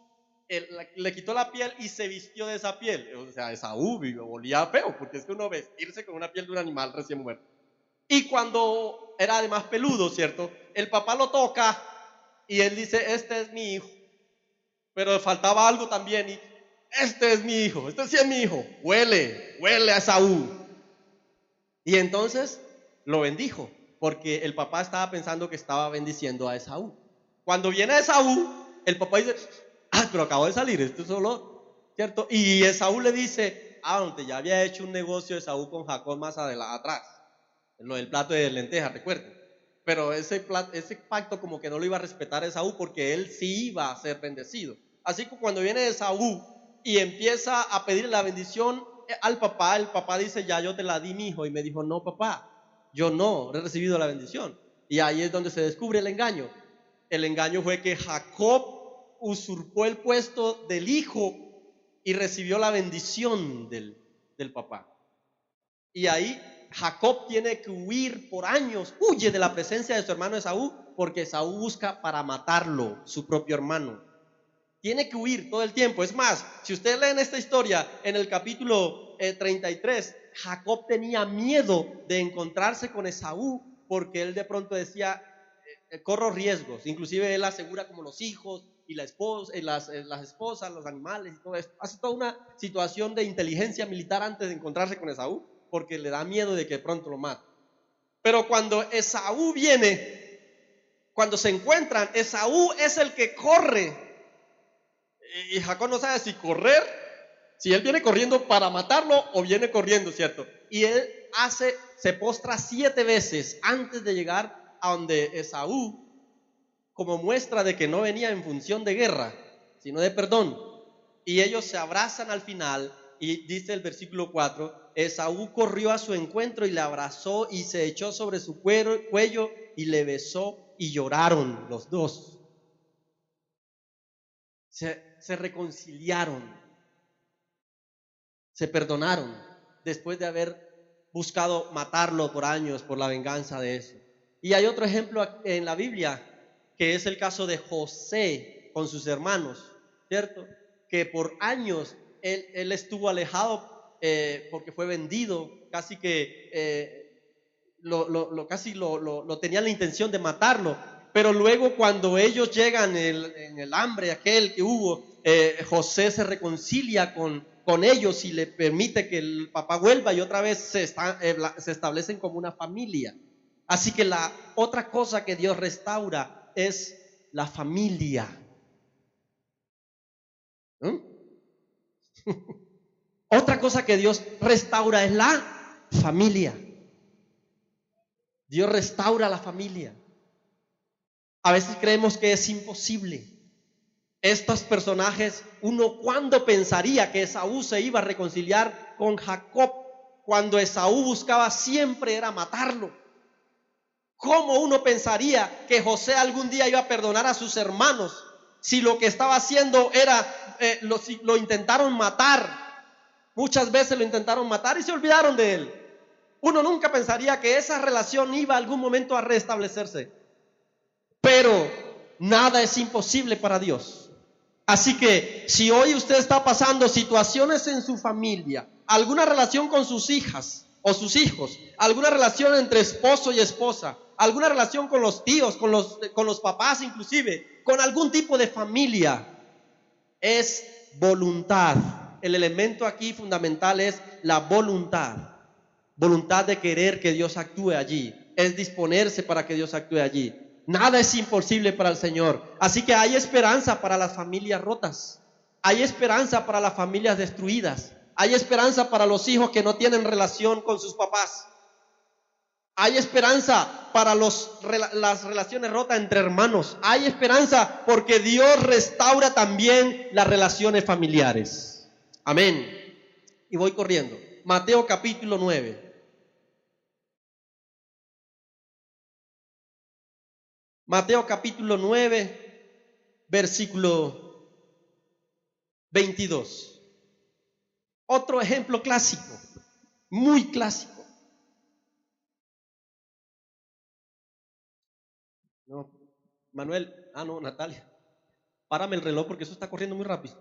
le quitó la piel y se vistió de esa piel. O sea, Esaú olía feo, porque es que uno vestirse con una piel de un animal recién muerto. Y cuando era además peludo, ¿cierto? El papá lo toca y él dice, este es mi hijo. Pero faltaba algo también y este es mi hijo, este sí es mi hijo. Huele a Esaú. Y entonces lo bendijo, porque el papá estaba pensando que estaba bendiciendo a Esaú. Cuando viene Esaú, el papá dice, pero acabo de salir, esto es solo, ¿cierto? Y Esaú le dice, donde ya había hecho un negocio Esaú con Jacob más atrás, lo del plato de lentejas, recuerden. Pero ese pacto como que no lo iba a respetar Esaú, porque él sí iba a ser bendecido. Así que cuando viene Esaú y empieza a pedirle la bendición al papá, el papá dice, ya yo te la di, mi hijo. Y me dijo, no, papá, yo no he recibido la bendición. Y ahí es donde se descubre el engaño. El engaño fue que Jacob usurpó el puesto del hijo y recibió la bendición del papá. Y ahí Jacob tiene que huir por años, huye de la presencia de su hermano Esaú, porque Esaú busca para matarlo, su propio hermano. Tiene que huir todo el tiempo. Es más, si ustedes leen esta historia en el capítulo 33, Jacob tenía miedo de encontrarse con Esaú, porque él de pronto decía, corro riesgos. Inclusive él asegura como los hijos y la esposa, las esposas, los animales y todo esto. Hace toda una situación de inteligencia militar antes de encontrarse con Esaú, porque le da miedo de que de pronto lo mate. Pero cuando Esaú viene, cuando se encuentran, Esaú es el que corre. Y Jacob no sabe si correr, si él viene corriendo para matarlo o viene corriendo, ¿cierto? Y él se postra 7 veces antes de llegar a donde Esaú, como muestra de que no venía en función de guerra, sino de perdón. Y ellos se abrazan al final, y dice el versículo 4, Esaú corrió a su encuentro y le abrazó y se echó sobre su cuello y le besó y lloraron los dos. Se reconciliaron, se perdonaron después de haber buscado matarlo por años por la venganza de eso. Y hay otro ejemplo en la Biblia, que es el caso de José con sus hermanos, ¿cierto? Que por años él estuvo alejado porque fue vendido, casi que casi lo tenían la intención de matarlo. Pero luego cuando ellos llegan en el hambre aquel que hubo, José se reconcilia con ellos y le permite que el papá vuelva y otra vez se establecen como una familia. Así que la otra cosa que Dios restaura es la familia. Otra cosa que Dios restaura es la familia. Dios restaura la familia. A veces creemos que es imposible. Estos personajes, uno cuando pensaría que Esaú se iba a reconciliar con Jacob, cuando Esaú buscaba siempre era matarlo. ¿Cómo uno pensaría que José algún día iba a perdonar a sus hermanos si lo que estaba haciendo era, lo intentaron matar? Muchas veces lo intentaron matar y se olvidaron de él. Uno nunca pensaría que esa relación iba a algún momento a restablecerse. Pero nada es imposible para Dios. Así que si hoy usted está pasando situaciones en su familia, alguna relación con sus hijas o sus hijos, alguna relación entre esposo y esposa, alguna relación con los tíos, con los papás inclusive, con algún tipo de familia, es voluntad. El elemento aquí fundamental es la voluntad. Voluntad de querer que Dios actúe allí. Es disponerse para que Dios actúe allí. Nada es imposible para el Señor. Así que hay esperanza para las familias rotas. Hay esperanza para las familias destruidas. Hay esperanza para los hijos que no tienen relación con sus papás. Hay esperanza para las relaciones rotas entre hermanos. Hay esperanza porque Dios restaura también las relaciones familiares. Amén. Y voy corriendo. Mateo capítulo 9. Mateo capítulo 9, versículo 22. Otro ejemplo clásico. muy clásico. No, Manuel, no, Natalia, párame el reloj porque eso está corriendo muy rápido.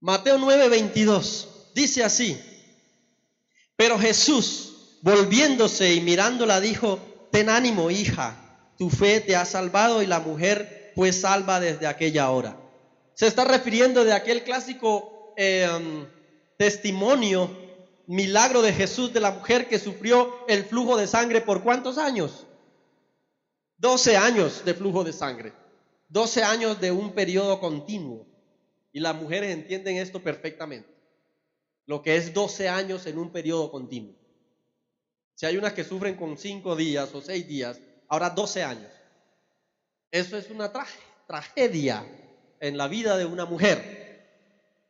Mateo 9:22 dice así: pero Jesús, volviéndose y mirándola, dijo: ten ánimo, hija, tu fe te ha salvado. Y la mujer fue salva desde aquella hora. Se está refiriendo de aquel clásico testimonio, milagro de Jesús, de la mujer que sufrió el flujo de sangre por ¿cuántos años? 12 años de flujo de sangre, 12 años de un periodo continuo. Y las mujeres entienden esto perfectamente, lo que es 12 años en un periodo continuo. Si hay unas que sufren con 5 días o 6 días, ahora 12 años. Eso es una tragedia en la vida de una mujer.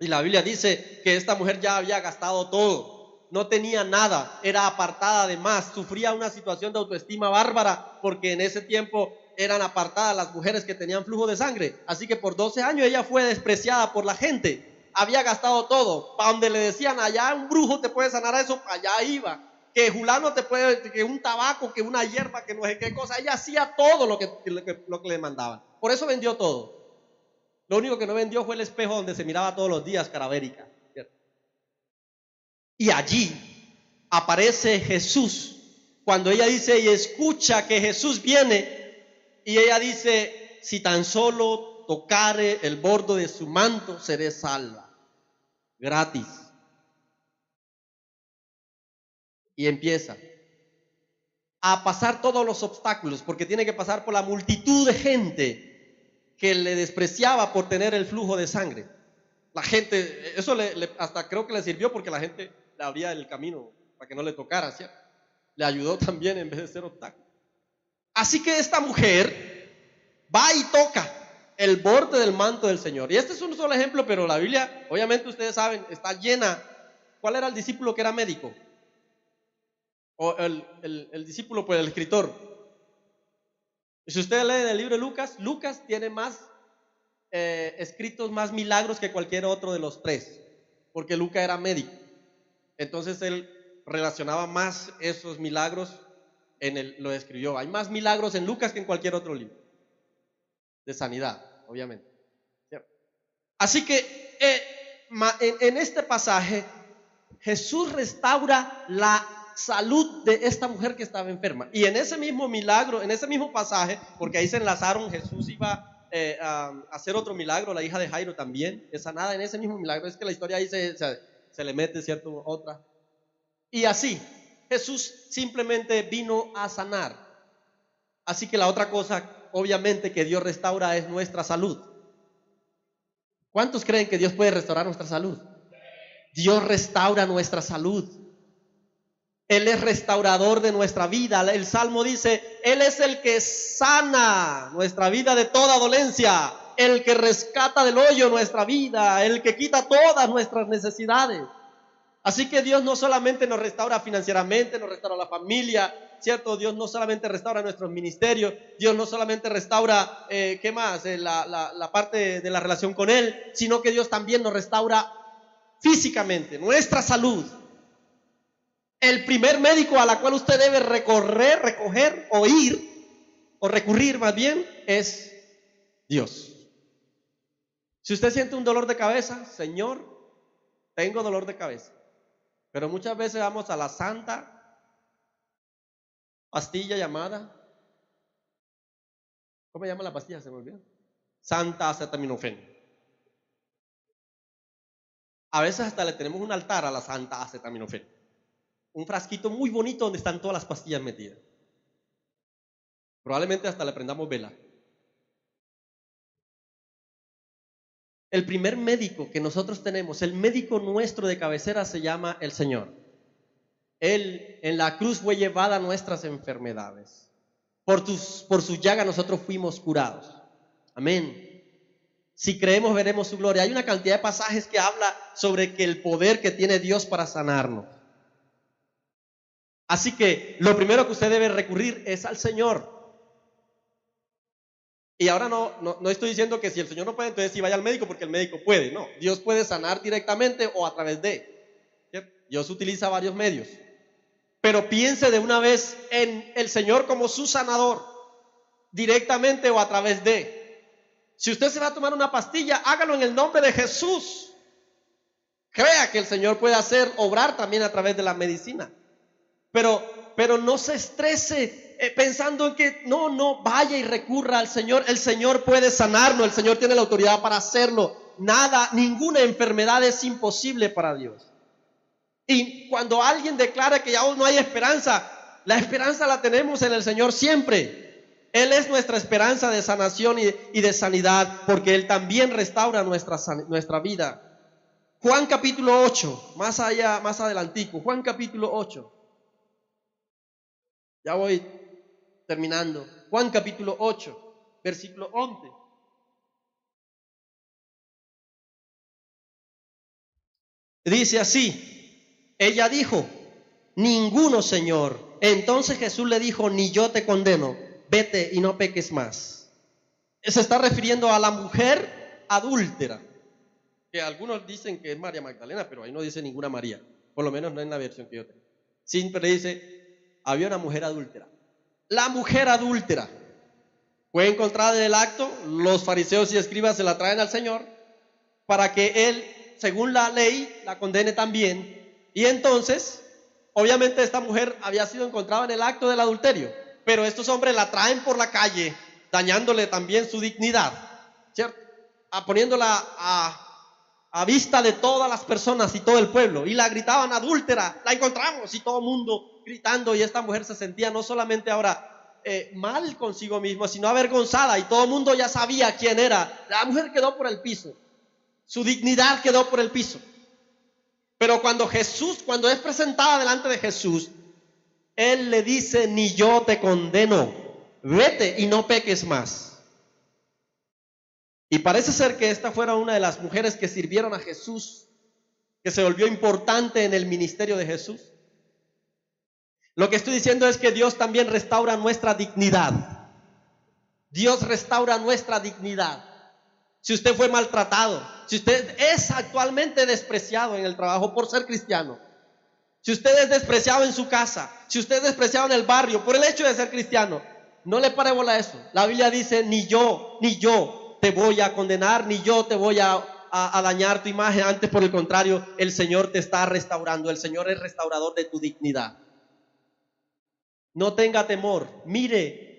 Y la Biblia dice que esta mujer ya había gastado todo, no tenía nada, era apartada de más, sufría una situación de autoestima bárbara, porque en ese tiempo eran apartadas las mujeres que tenían flujo de sangre. Así que por 12 años ella fue despreciada por la gente, había gastado todo. Para donde le decían, allá un brujo te puede sanar eso, allá iba. Que fulano te puede, que un tabaco, que una hierba, que no sé qué cosa. Ella hacía todo lo que le mandaban. Por eso vendió todo. Lo único que no vendió fue el espejo donde se miraba todos los días, caravérica. Y allí aparece Jesús. Cuando ella dice y escucha que Jesús viene, y ella dice: si tan solo tocare el borde de su manto, seré salva. Gratis. Y empieza a pasar todos los obstáculos, porque tiene que pasar por la multitud de gente que le despreciaba por tener el flujo de sangre. La gente, eso hasta creo que le sirvió, porque la gente le abría el camino para que no le tocara, ¿cierto? Le ayudó también en vez de ser obstáculo. Así que esta mujer va y toca el borde del manto del Señor. Y este es un solo ejemplo, pero la Biblia, obviamente ustedes saben, está llena. ¿Cuál era el discípulo que era médico? O el discípulo, pues el escritor. Y si ustedes leen el libro de Lucas, Lucas tiene más escritos, más milagros que cualquier otro de los tres, porque Lucas era médico. Entonces él relacionaba más esos milagros, lo escribió. Hay más milagros en Lucas que en cualquier otro libro de sanidad, obviamente. Así que en este pasaje Jesús restaura la salud de esta mujer que estaba enferma. Y en ese mismo milagro, en ese mismo pasaje, porque ahí se enlazaron, Jesús iba a hacer otro milagro, la hija de Jairo también es sanada en ese mismo milagro. Es que la historia ahí se le mete, ¿cierto? Otra. Y así, Jesús simplemente vino a sanar. Así que la otra cosa, obviamente, que Dios restaura es nuestra salud. ¿Cuántos creen que Dios puede restaurar nuestra salud? Dios restaura nuestra salud. Él es restaurador de nuestra vida. El Salmo dice: Él es el que sana nuestra vida de toda dolencia, el que rescata del hoyo nuestra vida, el que quita todas nuestras necesidades. Así que Dios no solamente nos restaura financieramente, nos restaura la familia, ¿cierto? Dios no solamente restaura nuestros ministerios, Dios no solamente restaura, ¿qué más? La parte de la relación con Él, sino que Dios también nos restaura físicamente, nuestra salud. El primer médico a la cual usted debe recoger o ir, o recurrir más bien, es Dios. Si usted siente un dolor de cabeza: Señor, tengo dolor de cabeza. Pero muchas veces vamos a la santa pastilla llamada, ¿cómo se llama la pastilla? Se me olvidó. Santa acetaminofén. A veces hasta le tenemos un altar a la santa acetaminofén. Un frasquito muy bonito donde están todas las pastillas metidas. Probablemente hasta le prendamos vela. El primer médico que nosotros tenemos, el médico nuestro de cabecera, se llama el Señor. Él en la cruz fue llevada nuestras enfermedades. Por su llaga nosotros fuimos curados. Amén. Si creemos, veremos su gloria. Hay una cantidad de pasajes que habla sobre que el poder que tiene Dios para sanarnos. Así que lo primero que usted debe recurrir es al Señor. Y ahora no estoy diciendo que si el Señor no puede, entonces sí vaya al médico, porque el médico puede. No, Dios puede sanar directamente o a través de. ¿Cierto? Dios utiliza varios medios. Pero piense de una vez en el Señor como su sanador, directamente o a través de. Si usted se va a tomar una pastilla, hágalo en el nombre de Jesús. Crea que el Señor puede obrar también a través de la medicina. Pero no se estrese pensando en que no, vaya y recurra al Señor. El Señor puede sanarlo, el Señor tiene la autoridad para hacerlo. Ninguna enfermedad es imposible para Dios. Y cuando alguien declara que ya no hay esperanza, la esperanza la tenemos en el Señor siempre. Él es nuestra esperanza de sanación y de sanidad, porque Él también restaura nuestra vida. Juan capítulo 8, más adelantico, Juan capítulo 8. Ya voy terminando. Juan capítulo 8, versículo 11. Dice así: ella dijo: ninguno, Señor. Entonces Jesús le dijo: ni yo te condeno, vete y no peques más. Se está refiriendo a la mujer adúltera, que algunos dicen que es María Magdalena, pero ahí no dice ninguna María, por lo menos no en la versión que yo tengo. Siempre dice: había una mujer adúltera. La mujer adúltera fue encontrada en el acto. Los fariseos y escribas se la traen al Señor para que Él, según la ley, la condene también. Y entonces, obviamente esta mujer había sido encontrada en el acto del adulterio, pero estos hombres la traen por la calle, dañándole también su dignidad, ¿cierto? Poniéndola a vista de todas las personas y todo el pueblo, y la gritaban: adúltera, la encontramos, y todo el mundo gritando. Y esta mujer se sentía no solamente ahora mal consigo misma, sino avergonzada, y todo el mundo ya sabía quién era. La mujer quedó por el piso, su dignidad quedó por el piso. Pero cuando es presentada delante de Jesús, Él le dice: ni yo te condeno, vete y no peques más. Y parece ser que esta fuera una de las mujeres que sirvieron a Jesús, que se volvió importante en el ministerio de Jesús. Lo que estoy diciendo es que Dios también restaura nuestra dignidad. Dios restaura nuestra dignidad. Si usted fue maltratado, si usted es actualmente despreciado en el trabajo por ser cristiano, si usted es despreciado en su casa, si usted es despreciado en el barrio por el hecho de ser cristiano, no le pare bola a eso. La Biblia dice: ni yo te voy a condenar, ni yo te voy a dañar tu imagen. Antes, por el contrario, el Señor te está restaurando. El Señor es restaurador de tu dignidad. No tenga temor. Mire,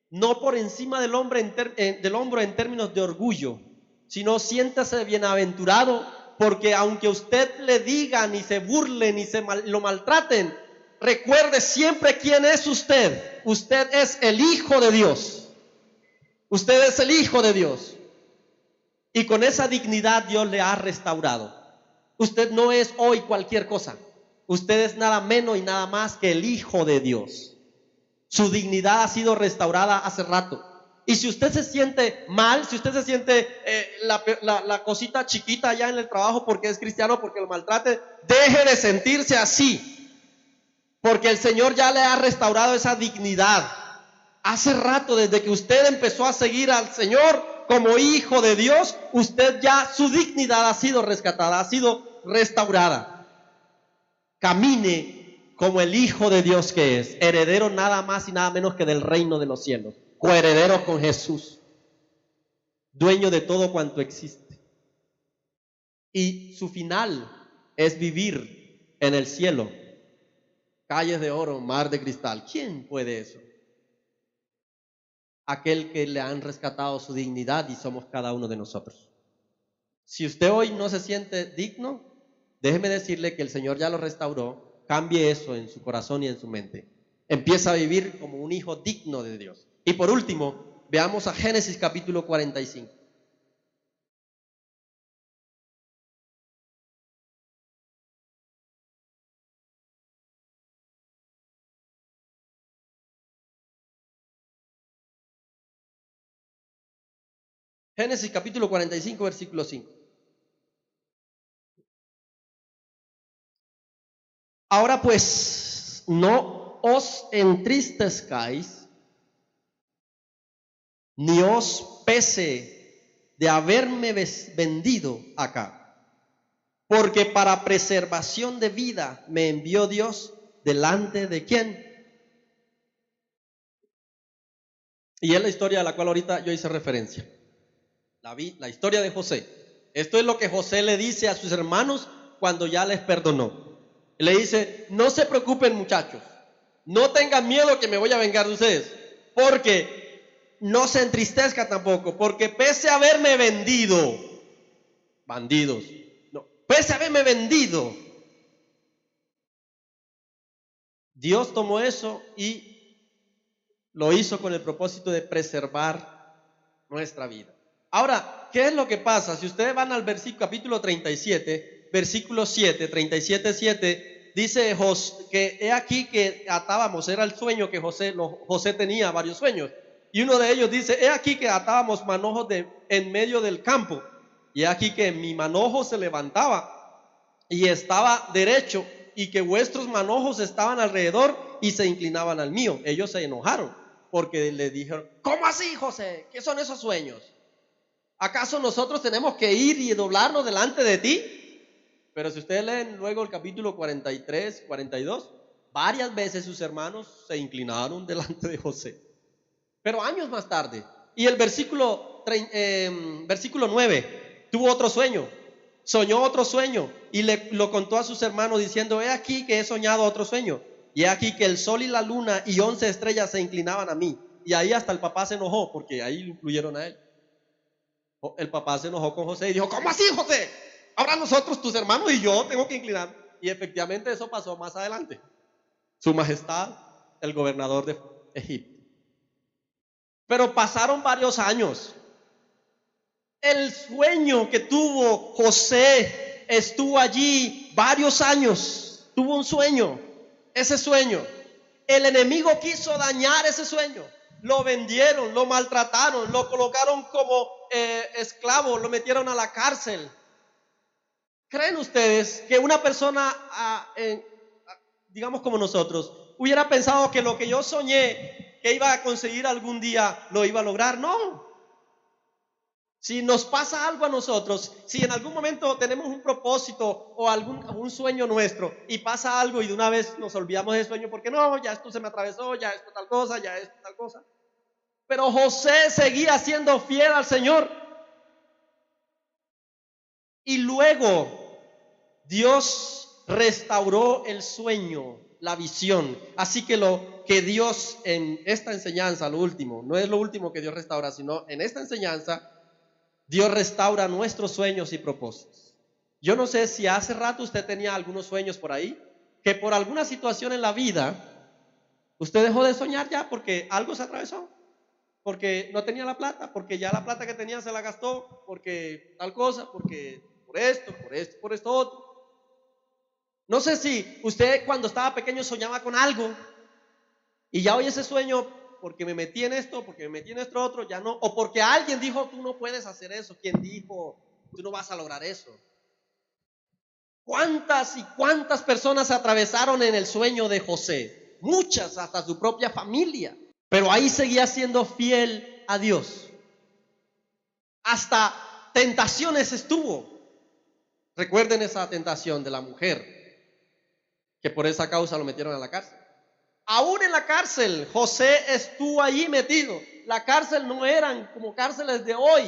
no por encima del hombro en términos de orgullo, sino siéntase bienaventurado, porque aunque usted le diga, ni se burlen, ni lo maltraten, recuerde siempre quién es usted. Usted es el Hijo de Dios. Usted es el Hijo de Dios. Y con esa dignidad Dios le ha restaurado. Usted no es hoy cualquier cosa. Usted es nada menos y nada más que el Hijo de Dios. Su dignidad ha sido restaurada hace rato. Y si usted se siente mal, si usted se siente la cosita chiquita allá en el trabajo porque es cristiano, porque lo maltrate, deje de sentirse así, porque el Señor ya le ha restaurado esa dignidad. Hace rato, desde que usted empezó a seguir al Señor como Hijo de Dios, usted ya, su dignidad ha sido rescatada, ha sido restaurada. Camine como el Hijo de Dios que es, heredero nada más y nada menos que del reino de los cielos, coheredero con Jesús, dueño de todo cuanto existe. Y su final es vivir en el cielo, calles de oro, mar de cristal. ¿Quién puede eso? Aquel que le han rescatado su dignidad, y somos cada uno de nosotros. Si usted hoy no se siente digno, déjeme decirle que el Señor ya lo restauró. Cambie eso en su corazón y en su mente. Empieza a vivir como un hijo digno de Dios. Y por último, veamos a Génesis capítulo 45. Génesis capítulo 45, versículo 5. Ahora pues, no os entristezcáis, ni os pese de haberme vendido acá, porque para preservación de vida me envió Dios delante de ¿quién? Y es la historia a la cual ahorita yo hice referencia. La historia de José. Esto es lo que José le dice a sus hermanos cuando ya les perdonó. Le dice: no se preocupen, muchachos, no tengan miedo que me voy a vengar de ustedes, porque no se entristezcan tampoco, porque pese a haberme vendido, bandidos, no, pese a haberme vendido, Dios tomó eso y lo hizo con el propósito de preservar nuestra vida. Ahora, ¿qué es lo que pasa? Si ustedes van al capítulo 37, versículo 7, 37:7, dice que he aquí que atábamos, era el sueño que José tenía varios sueños, y uno de ellos dice: he aquí que atábamos manojos en medio del campo, y he aquí que mi manojo se levantaba y estaba derecho, y que vuestros manojos estaban alrededor y se inclinaban al mío. Ellos se enojaron porque le dijeron: ¿cómo así, José? ¿Qué son esos sueños? ¿Acaso nosotros tenemos que ir y doblarnos delante de ti? Pero si ustedes leen luego el capítulo 43, 42, varias veces sus hermanos se inclinaron delante de José. Pero años más tarde, y el versículo 9, tuvo otro sueño, soñó otro sueño y lo contó a sus hermanos diciendo: he aquí que he soñado otro sueño, y he aquí que el sol y la luna y 11 estrellas se inclinaban a mí. Y ahí hasta el papá se enojó, porque ahí lo incluyeron a él. El papá se enojó con José y dijo: ¿cómo así, José? Ahora nosotros, tus hermanos y yo, tengo que inclinar. Y efectivamente eso pasó más adelante. Su majestad, el gobernador de Egipto. Pero pasaron varios años. El sueño que tuvo José estuvo allí varios años. Tuvo un sueño. Ese sueño, el enemigo quiso dañar ese sueño. Lo vendieron, lo maltrataron, lo colocaron como esclavo, lo metieron a la cárcel. ¿Creen ustedes que una persona, digamos como nosotros, hubiera pensado que lo que yo soñé que iba a conseguir algún día lo iba a lograr? No. Si nos pasa algo a nosotros, si en algún momento tenemos un propósito o algún sueño nuestro y pasa algo y de una vez nos olvidamos del sueño porque no, ya esto se me atravesó, ya esto tal cosa, ya esto tal cosa. Pero José seguía siendo fiel al Señor. Y luego Dios restauró el sueño, la visión. Así que lo que Dios en esta enseñanza, lo último, no es lo último que Dios restaura, sino en esta enseñanza, Dios restaura nuestros sueños y propósitos. Yo no sé si hace rato usted tenía algunos sueños por ahí, que por alguna situación en la vida, usted dejó de soñar ya porque algo se atravesó, porque no tenía la plata, porque ya la plata que tenía se la gastó, porque tal cosa, porque por esto otro. No sé si usted cuando estaba pequeño soñaba con algo y ya hoy ese sueño, porque me metí en esto, porque me metí en esto otro, ya no, o porque alguien dijo: tú no puedes hacer eso. ¿Quién dijo? Tú no vas a lograr eso. ¿Cuántas y cuántas personas se atravesaron en el sueño de José? Muchas, hasta su propia familia. Pero ahí seguía siendo fiel a Dios. Hasta tentaciones estuvo. Recuerden esa tentación de la mujer, que por esa causa lo metieron a la cárcel. Aún en la cárcel, José estuvo allí metido. La cárcel no eran como cárceles de hoy.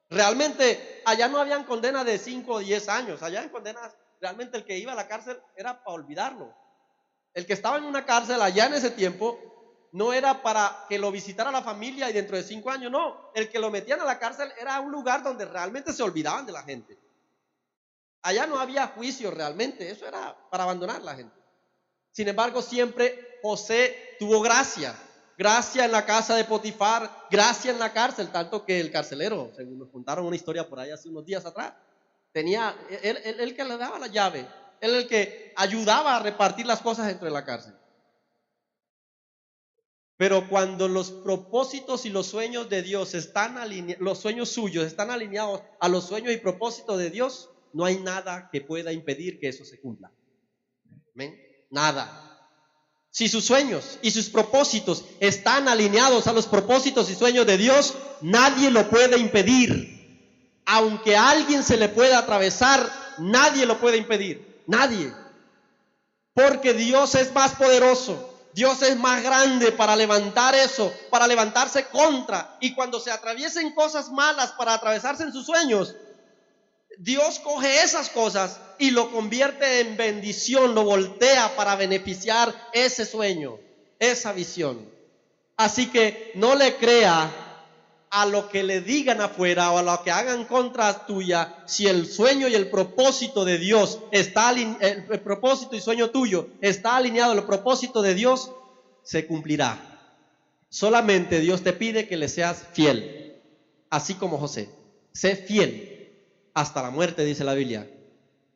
Realmente allá no habían condenas de 5 o 10 años. Allá en condenas, realmente el que iba a la cárcel era para olvidarlo. El que estaba en una cárcel allá en ese tiempo no era para que lo visitara la familia y dentro de 5 años, no. El que lo metían a la cárcel era un lugar donde realmente se olvidaban de la gente. Allá no había juicio realmente, eso era para abandonar a la gente. Sin embargo, siempre José tuvo gracia en la casa de Potifar, gracia en la cárcel, tanto que el carcelero, según nos contaron una historia por ahí hace unos días atrás, tenía, él que le daba la llave, él el que ayudaba a repartir las cosas dentro de la cárcel. Pero cuando los propósitos y los sueños de Dios están alineados, los sueños suyos están alineados a los sueños y propósitos de Dios, no hay nada que pueda impedir que eso se cumpla. ¿Amén? Nada. Si sus sueños y sus propósitos están alineados a los propósitos y sueños de Dios, nadie lo puede impedir. Aunque a alguien se le pueda atravesar nadie lo puede impedir, nadie. Porque Dios es más poderoso, Dios es más grande para levantar eso, para levantarse contra. Y cuando se atraviesen cosas malas para atravesarse en sus sueños, Dios coge esas cosas y lo convierte en bendición, lo voltea para beneficiar ese sueño, esa visión. Así que no le crea a lo que le digan afuera o a lo que hagan contra tuya. Si el sueño y el propósito de Dios está el propósito y sueño tuyo está alineado al propósito de Dios, se cumplirá. Solamente Dios te pide que le seas fiel, así como José. Sé fiel hasta la muerte, dice la Biblia,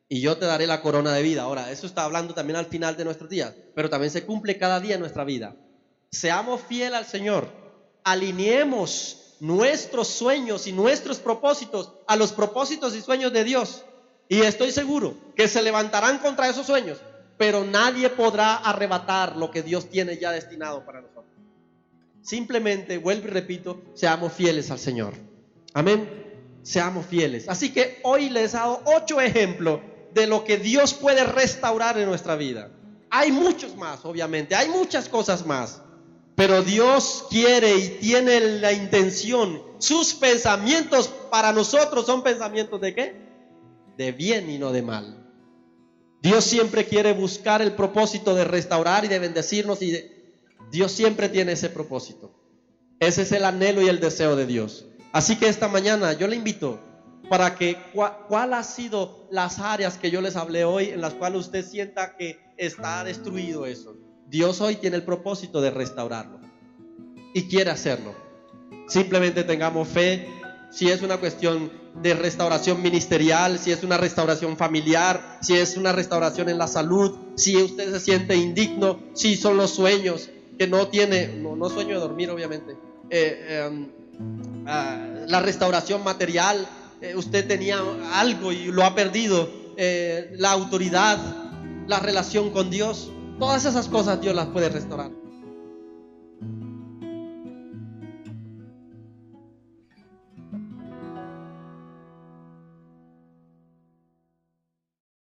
y yo te daré la corona de vida. Ahora, eso está hablando también al final de nuestros días, pero también se cumple cada día en nuestra vida. Seamos fieles al Señor, alineemos nuestros sueños y nuestros propósitos a los propósitos y sueños de Dios, y estoy seguro que se levantarán contra esos sueños, pero nadie podrá arrebatar lo que Dios tiene ya destinado para nosotros. Simplemente, vuelvo y repito, seamos fieles al Señor. Amén. Seamos fieles. Así que hoy les he dado 8 ejemplos de lo que Dios puede restaurar en nuestra vida. Hay muchos más, obviamente, hay muchas cosas más, pero Dios quiere y tiene la intención. Sus pensamientos para nosotros son pensamientos ¿de qué? De bien y no de mal. Dios siempre quiere buscar el propósito de restaurar y de bendecirnos, Dios siempre tiene ese propósito. Ese es el anhelo y el deseo de Dios. Así que esta mañana yo le invito para que cuál ha sido las áreas que yo les hablé hoy en las cuales usted sienta que está destruido eso. Dios hoy tiene el propósito de restaurarlo y quiere hacerlo. Simplemente tengamos fe. Si es una cuestión de restauración ministerial, si es una restauración familiar, si es una restauración en la salud, si usted se siente indigno, si son los sueños que no tiene, no sueño de dormir obviamente, la restauración material, usted tenía algo y lo ha perdido, la autoridad, la relación con Dios, todas esas cosas Dios las puede restaurar.